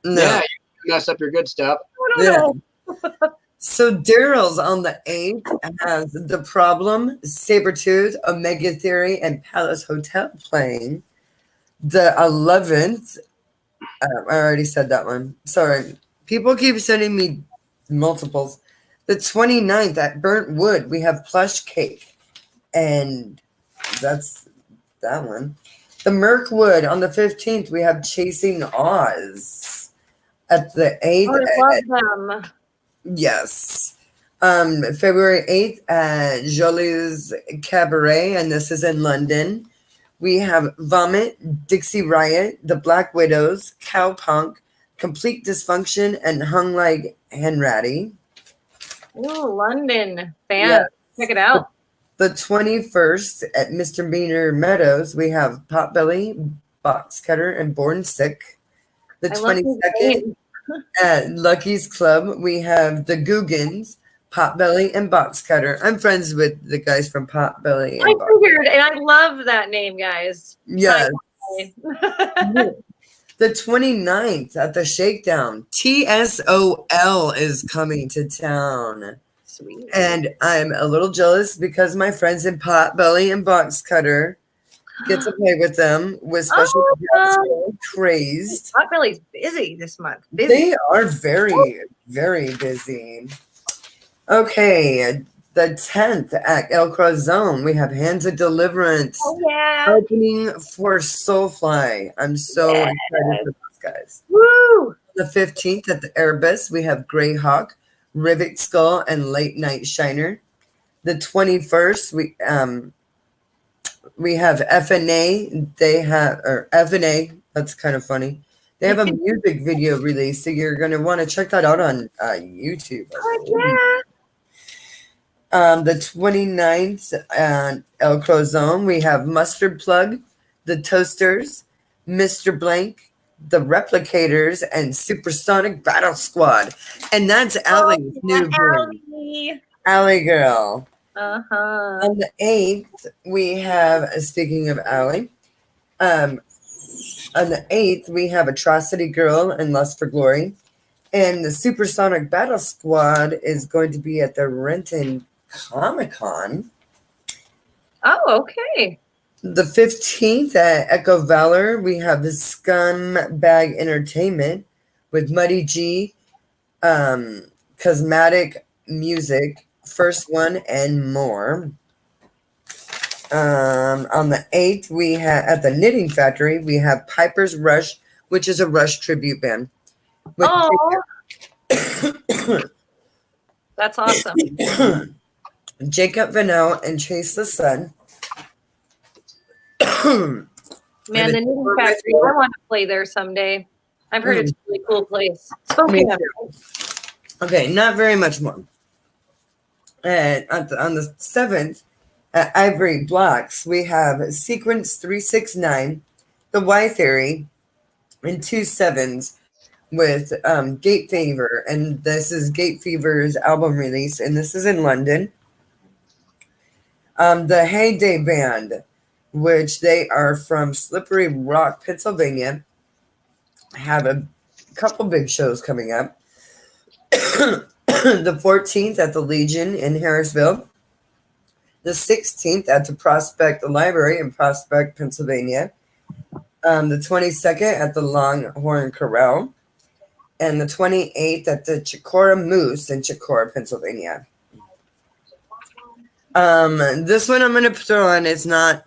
No. Yeah, you mess up your good stuff. I don't know. So Daryl's on the 8th has The Problem, Sabretooth, Omega Theory, and Palace Hotel playing. The 11th, I already said that one. Sorry. People keep sending me multiples. The 29th at Burnt Wood, we have Plush Cake. And that's that one. The Mirkwood on the 15th, we have Chasing Oz. At the 8th, I love them. yes. February 8th at Jolie's Cabaret, and this is in London. We have Vomit, Dixie Riot, The Black Widows, Cowpunk, Complete Dysfunction, and Hung Like Henratty. Ooh, London fan. Yes. Check it out. The 21st at Misdemeanor Meadows, we have Potbelly, Box Cutter, and Born Sick. The I love his 22nd name. at Lucky's Club, we have The Googans, Potbelly, and Box Cutter. I'm friends with the guys from Potbelly. I figured, and I love that name, guys. Yes. Hi. The 29th at the Shakedown, TSOL is coming to town. Sweet. And I'm a little jealous because my friends in Potbelly and Box Cutter get to play with them with special crazed. Potbelly's busy this month. Busy. They are very, very busy. Okay, the 10th at El Corazon, we have Hands of Deliverance. Oh, yeah. Opening for Soulfly. I'm so excited for those guys. Woo! The 15th at the Airbus, we have Greyhawk, Rivet Skull, and Late Night Shiner. The 21st, we have FNA. They have, or FNA, that's kind of funny. They have a music video release, so you're going to want to check that out on YouTube. Oh, The 29th at El Crozon, we have Mustard Plug, The Toasters, Mr. Blank, The Replicators, and Supersonic Battle Squad. And that's Allie's new band. Allie Girl. Uh-huh. On the 8th, we have, speaking of Allie, on the 8th, we have Atrocity Girl and Lust for Glory. And the Supersonic Battle Squad is going to be at the Renton Comic-Con. Oh, okay. The 15th at Echo Valor, we have the Scumbag Entertainment with Muddy G, Cosmatic Music, First One, and more. On the 8th, we have at the Knitting Factory, we have Piper's Rush, which is a Rush tribute band. Oh, that's awesome. Jacob Vanel and Chase the Sun. Man, the Knitting Factory, I want to play there someday. I've heard it's a really cool place. Spoken of. Okay, not very much more. And on the 7th, at Ivory Blocks, we have Sequence 369, The Y Theory, and 2 sevens with Gate Fever. And this is Gate Fever's album release, and this is in London. The Heyday Band, which they are from Slippery Rock, Pennsylvania, have a couple big shows coming up. The 14th at the Legion in Harrisville. The 16th at the Prospect Library in Prospect, Pennsylvania. The 22nd at the Longhorn Corral. And the 28th at the Chicora Moose in Chicora, Pennsylvania. This one I'm going to throw on. It's not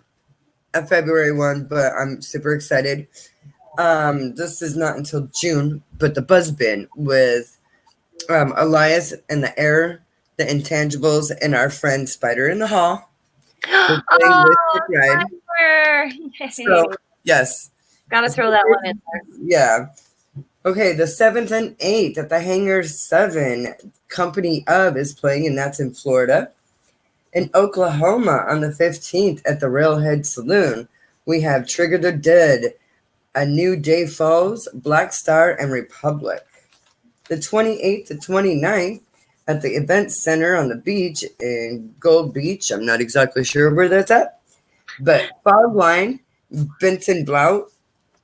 a February one, but I'm super excited. This is not until June, but the Buzzbin with Elias and the Air, the Intangibles, and our friend Spider in the Hall. So, yes. Gotta throw that one in there. Yeah. Okay, the 7th and 8th at the Hangar 7, Company of is playing, and that's in Florida. In Oklahoma on the 15th at the Railhead Saloon, we have Trigger the Dead, A New Day Falls, Black Star, and Republic. The 28th to 29th at the Event Center on the beach in Gold Beach. I'm not exactly sure where that's at. But Fogline, Benton Blount,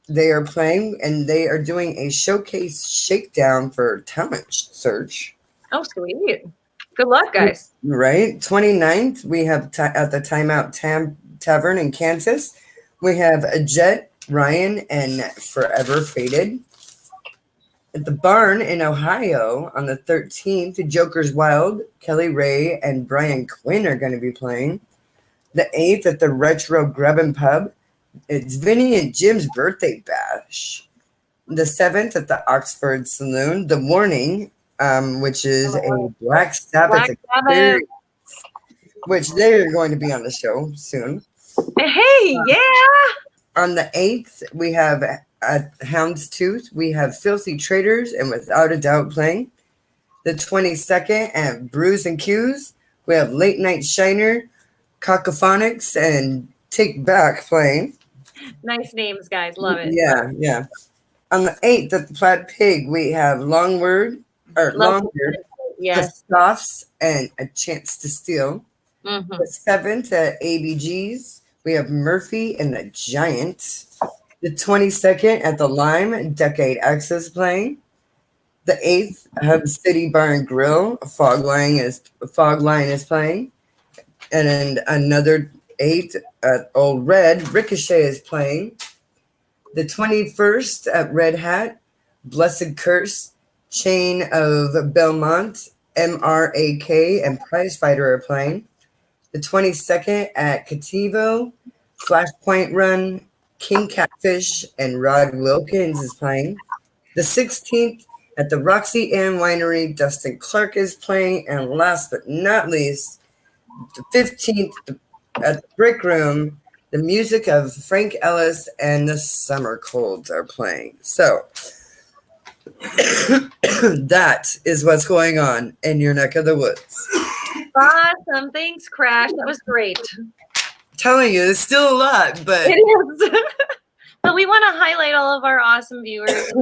they are playing, and they are doing a showcase shakedown for talent search. Oh, sweet. Good luck, guys. Right. 29th, we have at the Timeout Tavern in Kansas. We have Jet, Ryan, and Forever Faded. At the Barn in Ohio on the 13th, Joker's Wild, Kelly Ray, and Brian Quinn are going to be playing. The 8th at the Retro Grub and Pub, it's Vinny and Jim's birthday bash. The 7th at the Oxford Saloon, The Warning, which is a Black Sabbath experience, which they're going to be on the show soon. Hey, yeah. On the 8th, we have at Houndstooth, we have Filthy Traders and Without a Doubt playing. The 22nd at Brews and Cues, we have Late Night Shiner, Cacophonics, and Take Back playing. Nice names, guys. Love it. Yeah, yeah. On the 8th at the Plaid Pig, we have Longbeard, yes, The Scoffs, and A Chance to Steal. Mm-hmm. The 7th at ABG's, we have Murphy and the Giant. The 22nd at the Lime, Decade X is playing. The 8th, Hub City Bar and Grill, Fogline is playing. And then another 8th at Old Red, Ricochet is playing. The 21st at Red Hat, Blessed Curse, Chain of Belmont, MRAK, and Prizefighter are playing. The 22nd at Cativo, Flashpoint Run, King Catfish, and Rod Wilkins is playing. The 16th at the Roxy Ann Winery, Dustin Clark is playing. And last but not least, the 15th at the Brick Room, the music of Frank Ellis and the Summer Colds are playing. So that is what's going on in your neck of the woods. Awesome. Thanks, Crash. That was great. Telling you, it's still a lot, but it is. But we want to highlight all of our awesome viewers.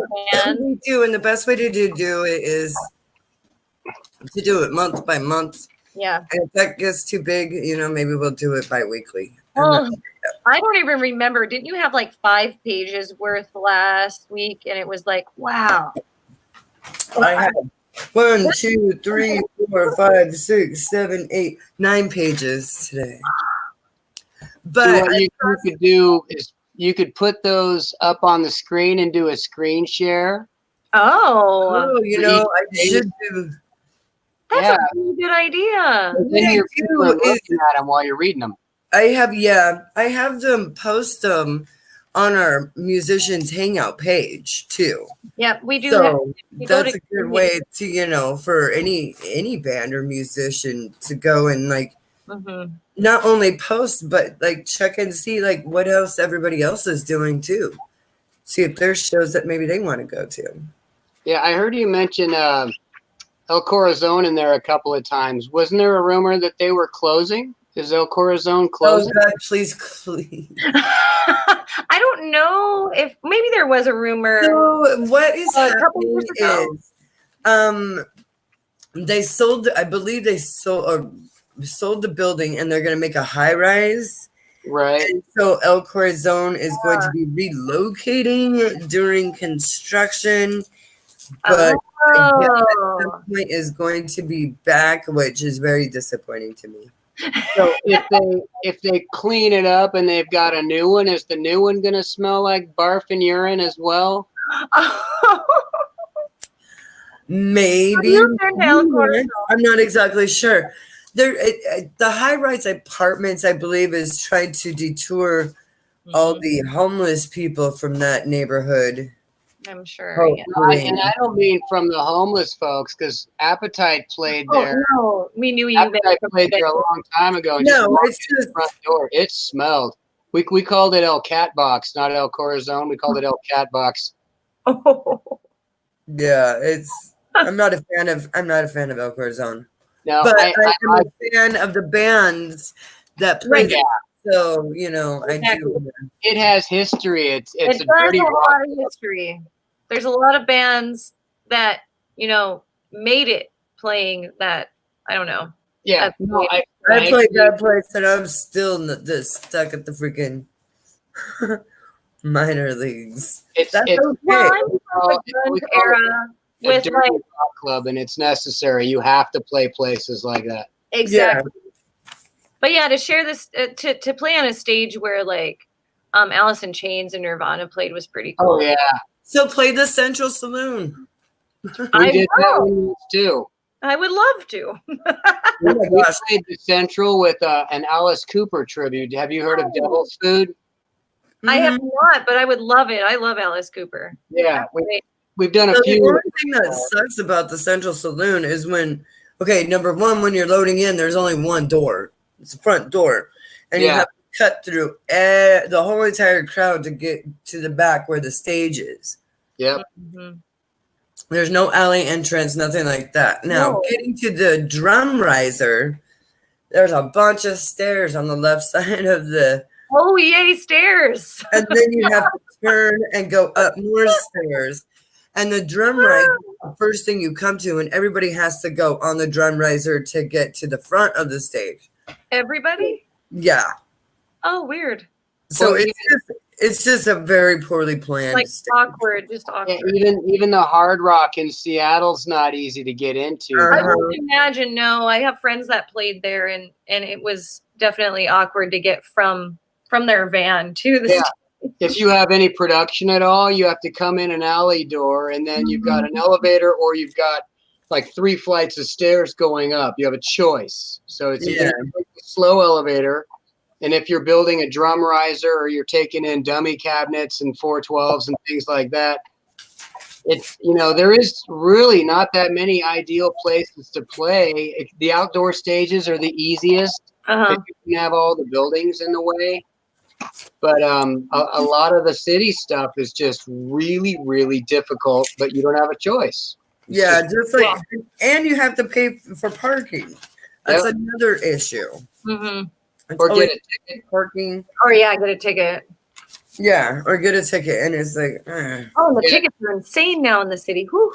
And we do, and the best way to do it is to do it month by month. Yeah. And if that gets too big, maybe we'll do it bi-weekly. Well, I don't even remember. Didn't you have like 5 pages worth last week? And it was like, wow. I had 1, 2, 3, 4, 5, 6, 7, 8, 9 pages today. But so what you could do is you could put those up on the screen and do a screen share. Oh, I should do. That's a really good idea. Then you're looking at them while you're reading them. I have them post them on our musicians hangout page too. Yeah, we do. So that's a good way to, for any band or musician to go and not only post, but check and see what else everybody else is doing too. See if there's shows that maybe they want to go to. Yeah, I heard you mention El Corazon in there a couple of times. Wasn't there a rumor that they were closing? Is El Corazon closing? Oh God, please. I don't know if maybe there was a rumor. So what is happening is they sold, I believe they sold the building and they're going to make a high rise. Right. And so El Corazon is going to be relocating during construction. But at some point is going to be back, which is very disappointing to me. So if they clean it up and they've got a new one, is the new one going to smell like barf and urine as well? Maybe. I'm not exactly sure. The high-rise apartments, I believe, is trying to detour all the homeless people from that neighborhood. I'm sure. And I don't mean from the homeless folks, because Appetite played there. Oh, no, we knew you. Appetite played there a long time ago. No, it's just the front door. It smelled. We called it El Cat Box, not El Corazon. We called it El Cat Box. Oh. Yeah, I'm not a fan of El Corazon. No, but I'm a fan of the bands that play there. So, I do. It has history. It does have a lot of history. There's a lot of bands that, made it playing that. I don't know. Yeah. I played that place and I'm still stuck at the freaking minor leagues. It's okay. Era with rock club, and it's necessary. You have to play places like that. Exactly. Yeah. But yeah, to share this, to play on a stage where Alice in Chains and Nirvana played was pretty cool. Oh yeah. So play the Central Saloon. We did that one too. I would love to. We played the Central with an Alice Cooper tribute. Have you heard of Devil's Food? I have not, but I would love it. I love Alice Cooper. Yeah, we've done a So few. the only thing that sucks about the Central Saloon is when, okay, number one, when you're loading in, there's only one door. It's the front door. And you have to cut through the whole entire crowd to get to the back where the stage is. Yep. Mm-hmm. There's no alley entrance, nothing like that. Now, getting to the drum riser, there's a bunch of stairs on the left side of the... Oh, yay, stairs. And then you have to turn and go up more stairs. And the drum riser is the first thing you come to, and everybody has to go on the drum riser to get to the front of the stage. Everybody? Yeah. Oh, weird. So it's just a very poorly planned. Like stage. awkward, just awkward. Yeah, even the Hard Rock in Seattle's not easy to get into. I would imagine. No, I have friends that played there, and it was definitely awkward to get from their van to the stage. If you have any production at all, you have to come in an alley door, and then you've got an elevator, or you've got like 3 flights of stairs going up. You have a choice. So it's either a slow elevator, and if you're building a drum riser or you're taking in dummy cabinets and 412s and things like that, it's, there is really not that many ideal places to play. The outdoor stages are the easiest. If you can have all the buildings in the way. But a lot of the city stuff is just really, really difficult, but you don't have a choice. Yeah, just like, and you have to pay for parking. That's another issue. Mm-hmm. Or get a ticket. Parking. Or get a ticket. Yeah, or get a ticket, and it's like. Oh, the tickets are insane now in the city. Whew.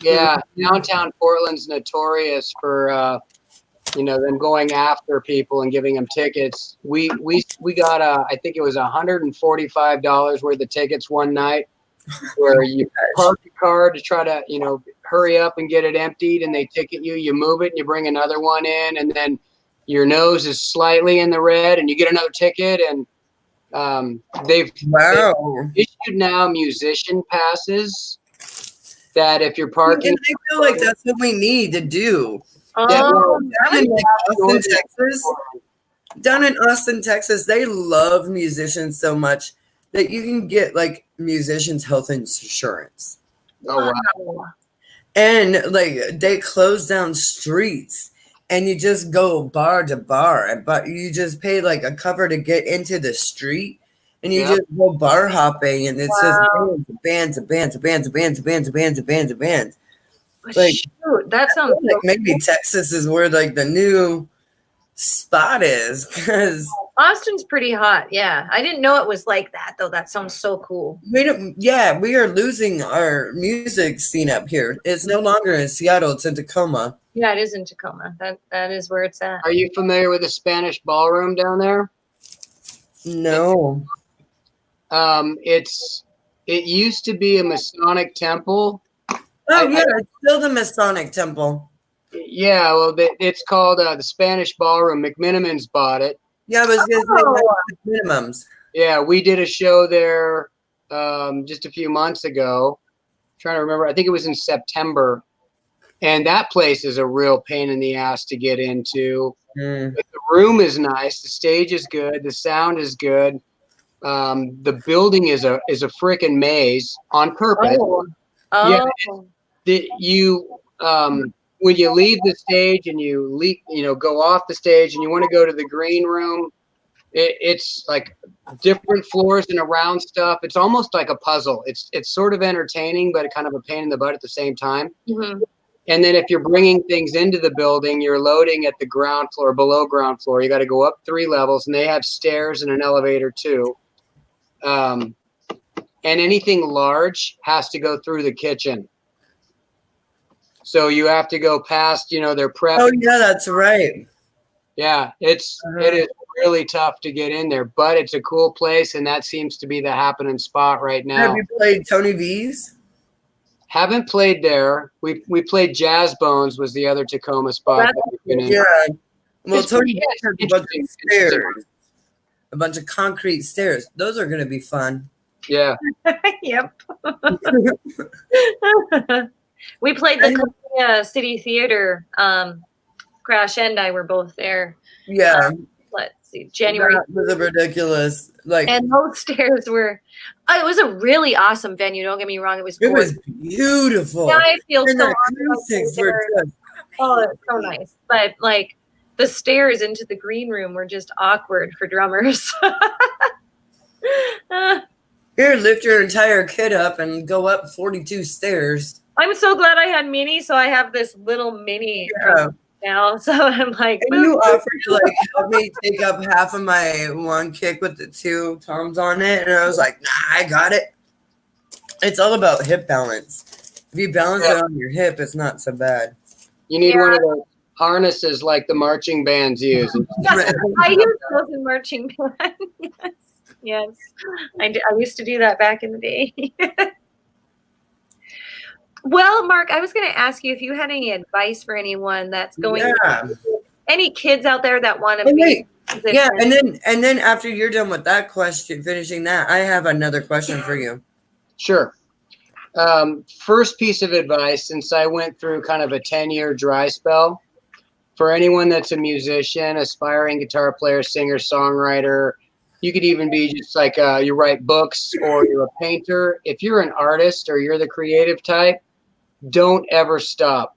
Yeah, downtown Portland's notorious for them going after people and giving them tickets. We got I think it was $145 worth of tickets one night, where you park your car to try to hurry up and get it emptied, and they ticket you. You move it, and you bring another one in, and then your nose is slightly in the red, and you get another ticket. And they've issued now musician passes that if you're parking, and I feel like that's what we need to do. Down in Austin, Texas, they love musicians so much that you can get like musicians' health insurance. Oh wow! And like they close down streets, and you just go bar to bar, but you just pay like a cover to get into the street, and you just go bar hopping, and it's just bands. Like, shoot, that sounds like maybe Texas is where like the new spot is, because Austin's pretty hot. Yeah, I didn't know it was like that though. That sounds so cool. we are losing our music scene up here. It's no longer in Seattle; it's in Tacoma. Yeah, it is in Tacoma. That is where it's at. Are you familiar with the Spanish Ballroom down there? No. It used to be a Masonic temple. Oh, it's still the Masonic temple. Yeah, well, it's called the Spanish Ballroom. McMinimans bought it. Yeah, I was going to say minimums. Yeah, we did a show there just a few months ago. I'm trying to remember. I think it was in September. And that place is a real pain in the ass to get into. But the room is nice. The stage is good. The sound is good. The building is a freaking maze on purpose. Yeah, when you leave the stage and you go off the stage and you want to go to the green room, it's like different floors and around stuff. It's almost like a puzzle. It's sort of entertaining, but kind of a pain in the butt at the same time. Mm-hmm. And then if you're bringing things into the building, you're loading at the ground floor, below ground floor. You got to go up 3 levels, and they have stairs and an elevator too. And anything large has to go through the kitchen. So you have to go past, their prep. Oh yeah, that's right. Yeah, it is really tough to get in there, but it's a cool place, and that seems to be the happening spot right now. Have you played Tony V's? Haven't played there. We played Jazz Bones was the other Tacoma spot. Yeah. Well, Tony V's has a bunch of stairs, a bunch of concrete stairs. Those are going to be fun. Yeah. Yep. We played the Columbia City Theater. Crash and I were both there. Yeah. Let's see, January. That was a ridiculous, like, and those stairs were. It was a really awesome venue. Don't get me wrong; it was gorgeous. It was beautiful. Yeah, I feel and so. the acoustics were just. Oh, it's so nice. But like the stairs into the green room were just awkward for drummers. Here, lift your entire kit up and go up 42 stairs. I'm so glad I had mini, so I have this little mini now. So I'm like, and you offered to like help me take up half of my one kick with the 2 toms on it, and I was like, nah, I got it. It's all about hip balance. If you balance it on your hip, it's not so bad. You need one of those harnesses like the marching bands use. Yes, I use those in marching band. Yes, I used to do that back in the day. Well, Mark, I was going to ask you if you had any advice for anyone that's going, any kids out there that want to be. Yeah, and then after you're done with that question, finishing that, I have another question for you. Sure. First piece of advice, since I went through kind of a 10-year dry spell, for anyone that's a musician, aspiring guitar player, singer, songwriter, you could even be just like you write books or you're a painter. If you're an artist or you're the creative type, don't ever stop.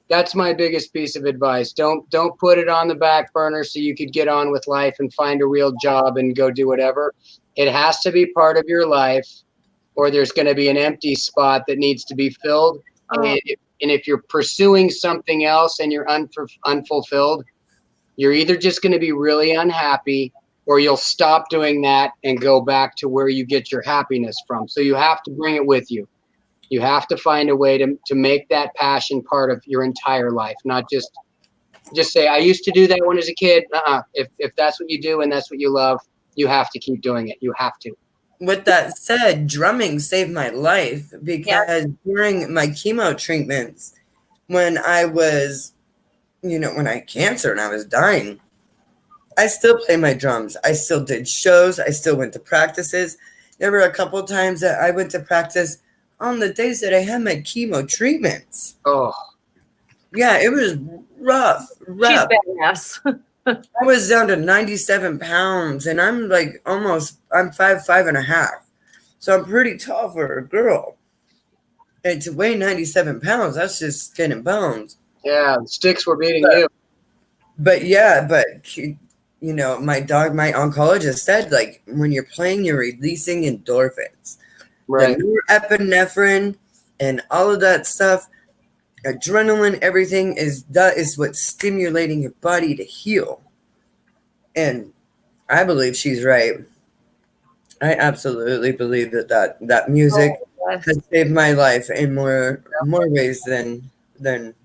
That's my biggest piece of advice. Don't put it on the back burner so you could get on with life and find a real job and go do whatever. It has to be part of your life, or there's going to be an empty spot that needs to be filled. And if you're pursuing something else and you're unfulfilled, you're either just going to be really unhappy, or you'll stop doing that and go back to where you get your happiness from. So you have to bring it with you. You have to find a way to make that passion part of your entire life, not just say, I used to do that when I was a kid. If that's what you do and that's what you love, you have to keep doing it. You have to. With that said, drumming saved my life because during my chemo treatments, when I was, when I had cancer and I was dying, I still play my drums. I still did shows. I still went to practices. There were a couple of times that I went to practice on the days that I had my chemo treatments. Oh. Yeah, it was rough. She's badass. I was down to 97 pounds, and I'm like I'm 5'5.5". So I'm pretty tall for a girl. And to weigh 97 pounds, that's just skin and bones. Yeah, the sticks were beating you. But my oncologist said, like, when you're playing, you're releasing endorphins. Right. The norepinephrine and all of that stuff, adrenaline, everything that is what's stimulating your body to heal. And I believe she's right. I absolutely believe that music has saved my life in more ways than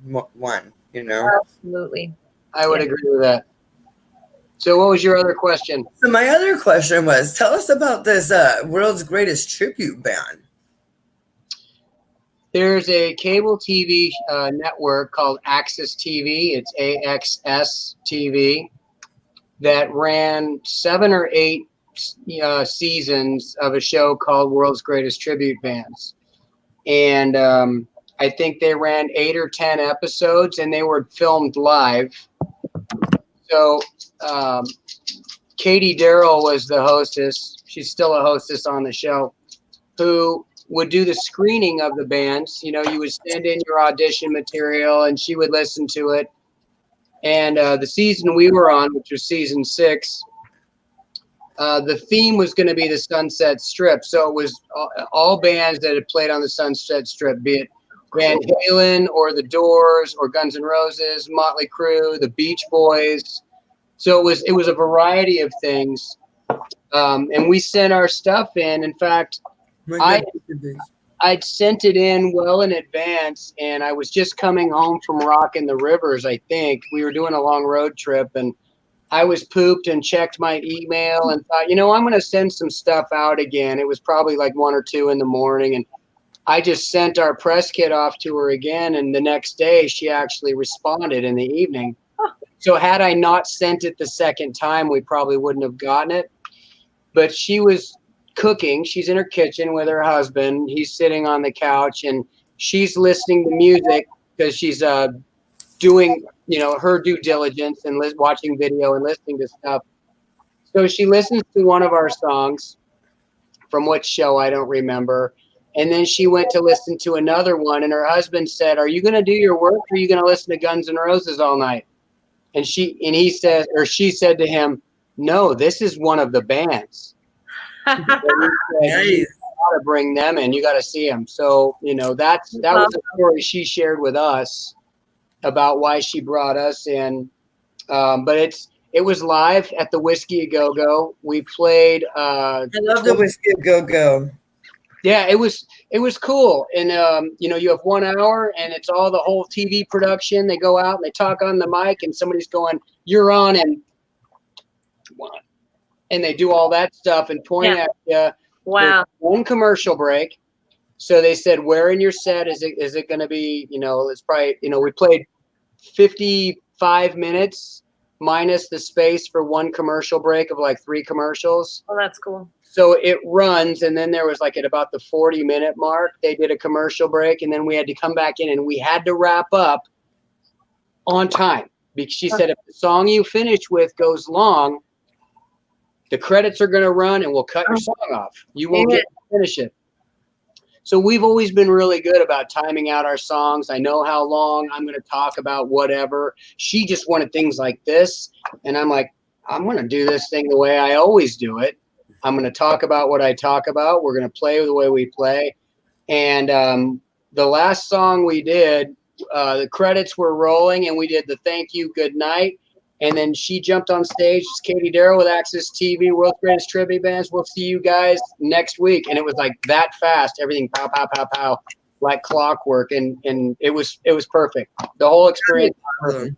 one, Absolutely. I would agree with that. So what was your other question? So my other question was, tell us about this world's greatest tribute band. There's a cable TV network called Access TV. It's AXS TV that ran 7 or 8 seasons of a show called World's Greatest Tribute Bands. And I think they ran 8 or 10 episodes, and they were filmed live. So Katie Darrell was the hostess. She's still a hostess on the show, who would do the screening of the bands. You would send in your audition material and she would listen to it. And the season we were on, which was season 6, the theme was going to be the Sunset Strip. So it was all bands that had played on the Sunset Strip, be it Van Halen or The Doors or Guns N' Roses, Motley Crue, the Beach Boys. So it was a variety of things. And we sent our stuff in. In fact, I'd sent it in well in advance, and I was just coming home from Rockin' the Rivers, I think. We were doing a long road trip, and I was pooped and checked my email and thought, I'm going to send some stuff out again. It was probably like 1 or 2 in the morning, and I just sent our press kit off to her again, and the next day she actually responded in the evening. So had I not sent it the second time, we probably wouldn't have gotten it. But she was cooking. She's in her kitchen with her husband. He's sitting on the couch, and she's listening to music because she's doing, her due diligence and watching video and listening to stuff. So she listens to one of our songs from which show I don't remember. And then she went to listen to another one, and her husband said, "Are you going to do your work, or are you going to listen to Guns N' Roses all night?" And she said to him, "No, this is one of the bands." And he said, "You got to bring them in. You got to see them." So, that was the story she shared with us about why she brought us in. But it was live at the Whiskey A Go Go. We played. I love the Whiskey A Go Go. Yeah, it was cool. And, you have 1 hour and it's all the whole TV production. They go out and they talk on the mic and somebody's going, "You're on," and they do all that stuff and point at you. Wow. There's one commercial break. So they said, "Where in your set is it going to be?" It's probably, we played 55 minutes minus the space for one commercial break of like 3 commercials. Oh, that's cool. So it runs, and then there was like at about the 40-minute mark, they did a commercial break, and then we had to come back in, and we had to wrap up on time. Because she said, if the song you finish with goes long, the credits are going to run, and we'll cut your song off. You won't get to finish it. So we've always been really good about timing out our songs. I know how long I'm going to talk about whatever. She just wanted things like this, and I'm like, I'm going to do this thing the way I always do it. I'm going to talk about what I talk about. We're going to play the way we play. And the last song we did, the credits were rolling, and we did the thank you, good night. And then she jumped on stage. It's Katie Darrow with Access TV, World's Greatest Tribute Bands. We'll see you guys next week. And it was like that fast. Everything pow, pow, pow, pow, like clockwork. And it was perfect. The whole experience was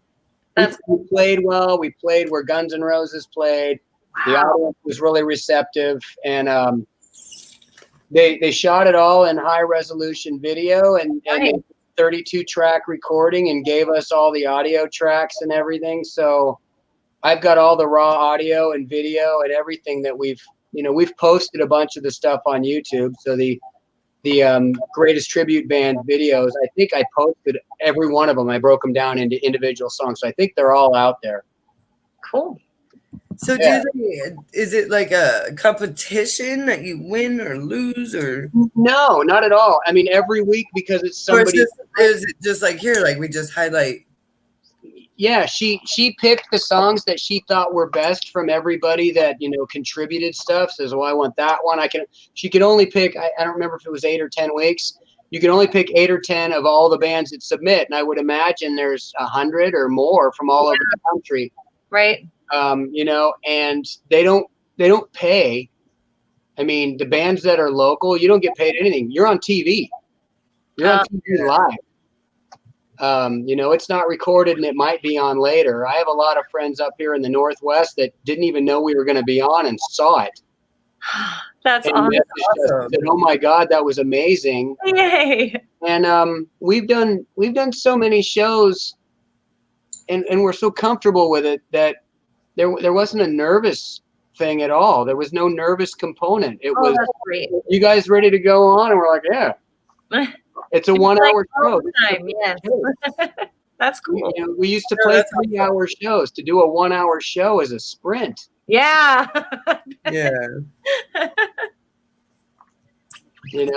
perfect. We played well. We played where Guns N' Roses played. The audience was really receptive, and they shot it all in high resolution video and 32-track recording, and gave us all the audio tracks and everything. So I've got all the raw audio and video and everything that we've posted a bunch of the stuff on YouTube. So the greatest tribute band videos, I think I posted every one of them. I broke them down into individual songs. So I think they're all out there. Cool. So is it like a competition that you win or lose, or? No, not at all. I mean, every week, because it's somebody. Is it just like here, like we just highlight? Yeah, she picked the songs that she thought were best from everybody that, contributed stuff. Says, well, I want that one. She could only pick, I don't remember if it was 8 or 10 weeks. You can only pick 8 or 10 of all the bands that submit. And I would imagine there's 100 or more from all over the country. Right. And they don't pay. I mean, the bands that are local, you don't get paid anything. You're on TV. You're on TV live. It's not recorded, and it might be on later. I have a lot of friends up here in the Northwest that didn't even know we were going to be on and saw it. That's and awesome. Said, oh my God, that was amazing. Yay. And we've done so many shows, and we're so comfortable with it that there wasn't a nervous thing at all. There was no nervous component. It was, that's great. You guys ready to go on? And we're like, yeah. It's a 1 hour show. Yes. That's cool. We used to play 3-hour shows. To do a 1 hour show is a sprint. Yeah. Yeah. And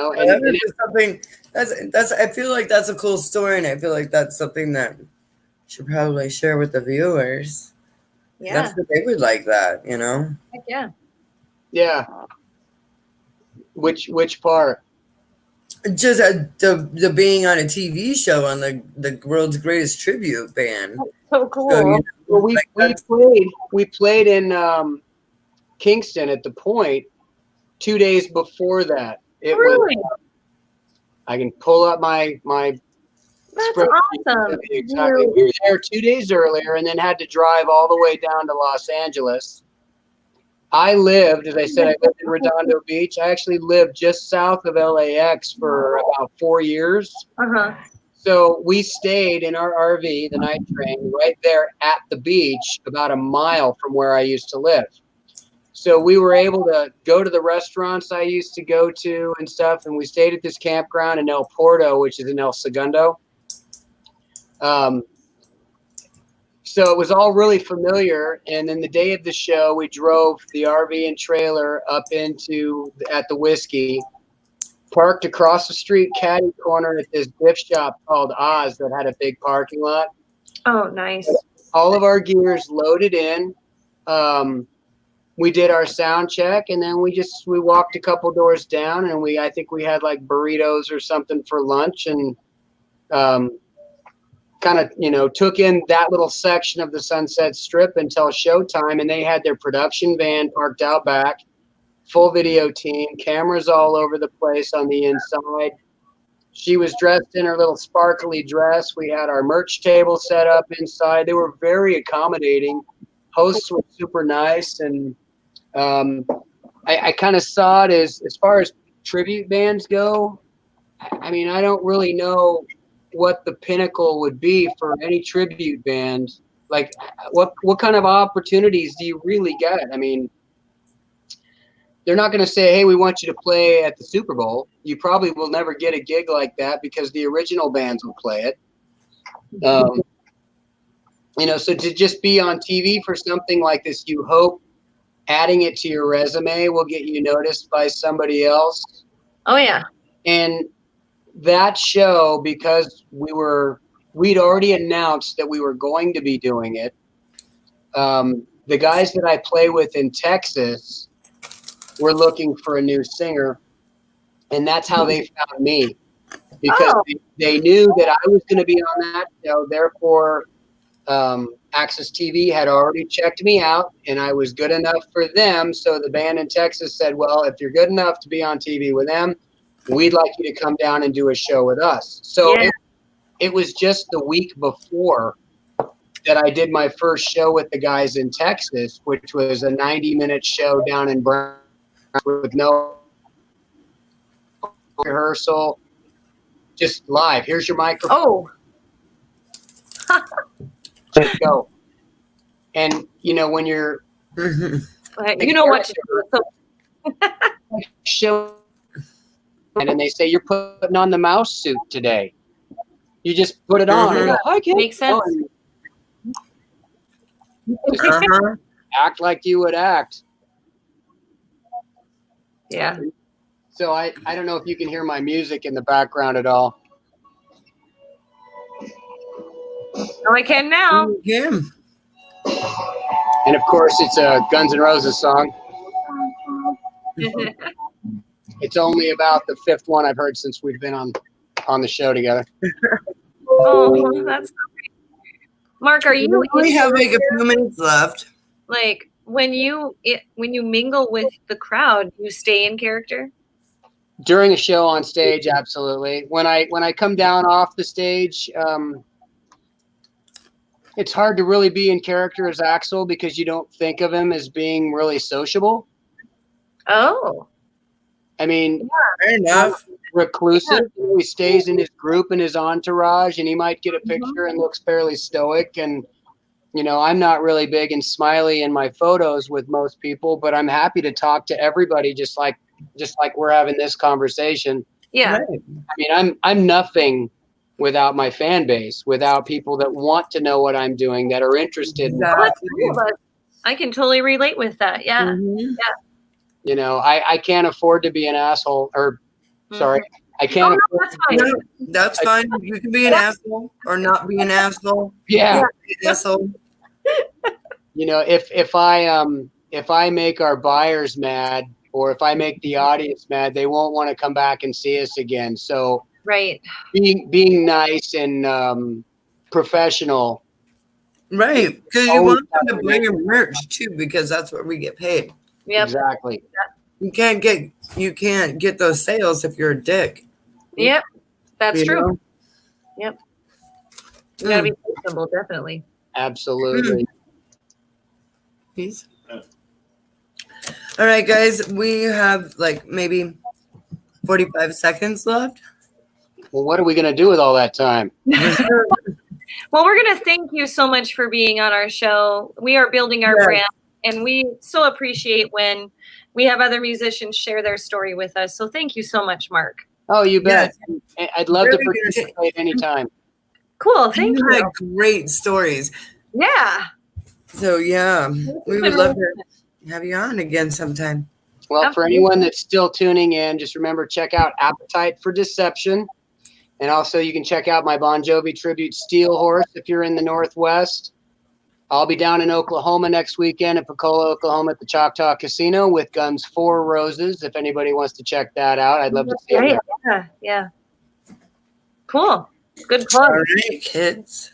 something that's I feel like that's a cool story, and I feel like that's something that you should probably share with the viewers. Yeah. That's what they would like, that, Heck yeah. Yeah. Which part? Just the being on a TV show on the world's greatest tribute band. So cool. So, well, we played in Kingston at the Point 2 days before that. Really? I can pull up my That's awesome. Exactly. We were there 2 days earlier, and then had to drive all the way down to Los Angeles. I lived, as I said, I lived in Redondo Beach. I actually lived just south of LAX for about 4 years. Uh-huh. So we stayed in our RV, the night train, right there at the beach, about a mile from where I used to live. So we were able to go to the restaurants I used to go to and stuff, and we stayed at this campground in El Porto, which is in El Segundo. So it was all really familiar. And then the day of the show, we drove the RV and trailer up at the Whiskey, parked across the street, caddy corner at this gift shop called Oz that had a big parking lot. Oh, nice. All of our gear's loaded in. We did our sound check, and then we walked a couple doors down, and I think we had like burritos or something for lunch, and kind of, took in that little section of the Sunset Strip until showtime. And they had their production van parked out back, full video team, cameras all over the place on the inside. She was dressed in her little sparkly dress. We had our merch table set up inside. They were very accommodating. Hosts were super nice. And I kind of saw it as far as tribute bands go. I mean, I don't really know what the pinnacle would be for any tribute band. Like, what kind of opportunities do you really get? I mean, they're not going to say, hey, we want you to play at the Super Bowl. You probably will never get a gig like that because the original bands will play it. So to just be on TV for something like this, you hope adding it to your resume will get you noticed by somebody else. Oh, yeah. And that show, because we'd already announced that we were going to be doing it. The guys that I play with in Texas were looking for a new singer, and that's how they found me, because they knew that I was going to be on that show. Therefore, Access TV had already checked me out, and I was good enough for them. So the band in Texas said, well, if you're good enough to be on TV with them, we'd like you to come down and do a show with us. So it was just the week before that I did my first show with the guys in Texas, which was a 90-minute show down in Brown with no rehearsal, just live. Here's your microphone. Oh. Just go. And, when you're... You know what to do. Show, and they say, you're putting on the mouse suit today. You just put it on. And go, hi, kid. Makes sense. Act like you would act. Yeah. So I don't know if you can hear my music in the background at all. Oh, I can now. Yeah. And of course, it's a Guns N' Roses song. It's only about the fifth one I've heard since we've been on the show together. Oh, that's great. Mark, are you? We have like a few minutes left. Like when you mingle with the crowd, you stay in character. During a show on stage, absolutely. When I come down off the stage, it's hard to really be in character as Axl because you don't think of him as being really sociable. Oh. I mean, fair enough. Reclusive. Yeah. He stays in his group and his entourage, and he might get a picture and looks fairly stoic. And, I'm not really big and smiley in my photos with most people, but I'm happy to talk to everybody just like we're having this conversation. Yeah. I mean, I'm nothing without my fan base, without people that want to know what I'm doing, that are interested. Exactly. I can totally relate with that. Yeah. Mm-hmm. Yeah. I can't afford to be an asshole, or sorry, I can't. No, that's fine. No, that's fine. You can be an asshole or not be an asshole. Yeah. Be an asshole. If I make our buyers mad, or if I make the audience mad, they won't want to come back and see us again. So right, being nice and professional. Right, because you want them to buy your merch too, because that's what we get paid. Yep. Exactly. You can't get those sales if you're a dick. Yep, that's true. Know? Yep. You gotta be reasonable, definitely. Absolutely. Peace. All right, guys, we have like maybe 45 seconds left. Well, what are we gonna do with all that time? Well, we're gonna thank you so much for being on our show. We are building our brand And we so appreciate when we have other musicians share their story with us. So thank you so much, Mark. Oh, you bet. Yes. I'd love to Really good. participate anytime. Cool. Thank You you. had great stories. Yeah. So yeah, we would been love really to have you on again sometime. Well, for Absolutely. anyone that's still tuning in, just remember, check out Appetite for Deception. And also you can check out my Bon Jovi tribute Steel Horse if you're in the Northwest. I'll be down in Oklahoma next weekend at Pecola, Oklahoma at the Choctaw Casino with Guns 4 Roses. If anybody wants to check that out, I'd love to see Great. it. Yeah. Cool. Good plug. All right, kids.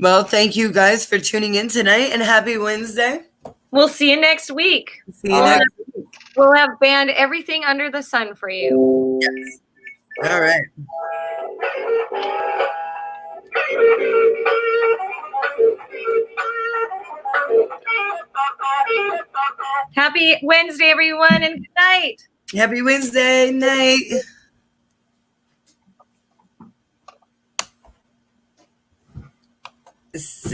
Well, thank you guys for tuning in tonight, and happy Wednesday. We'll see you next week. See you next week. We'll have banned everything under the sun for you. Yes. All right. Happy Wednesday, everyone, and good night. Happy Wednesday night.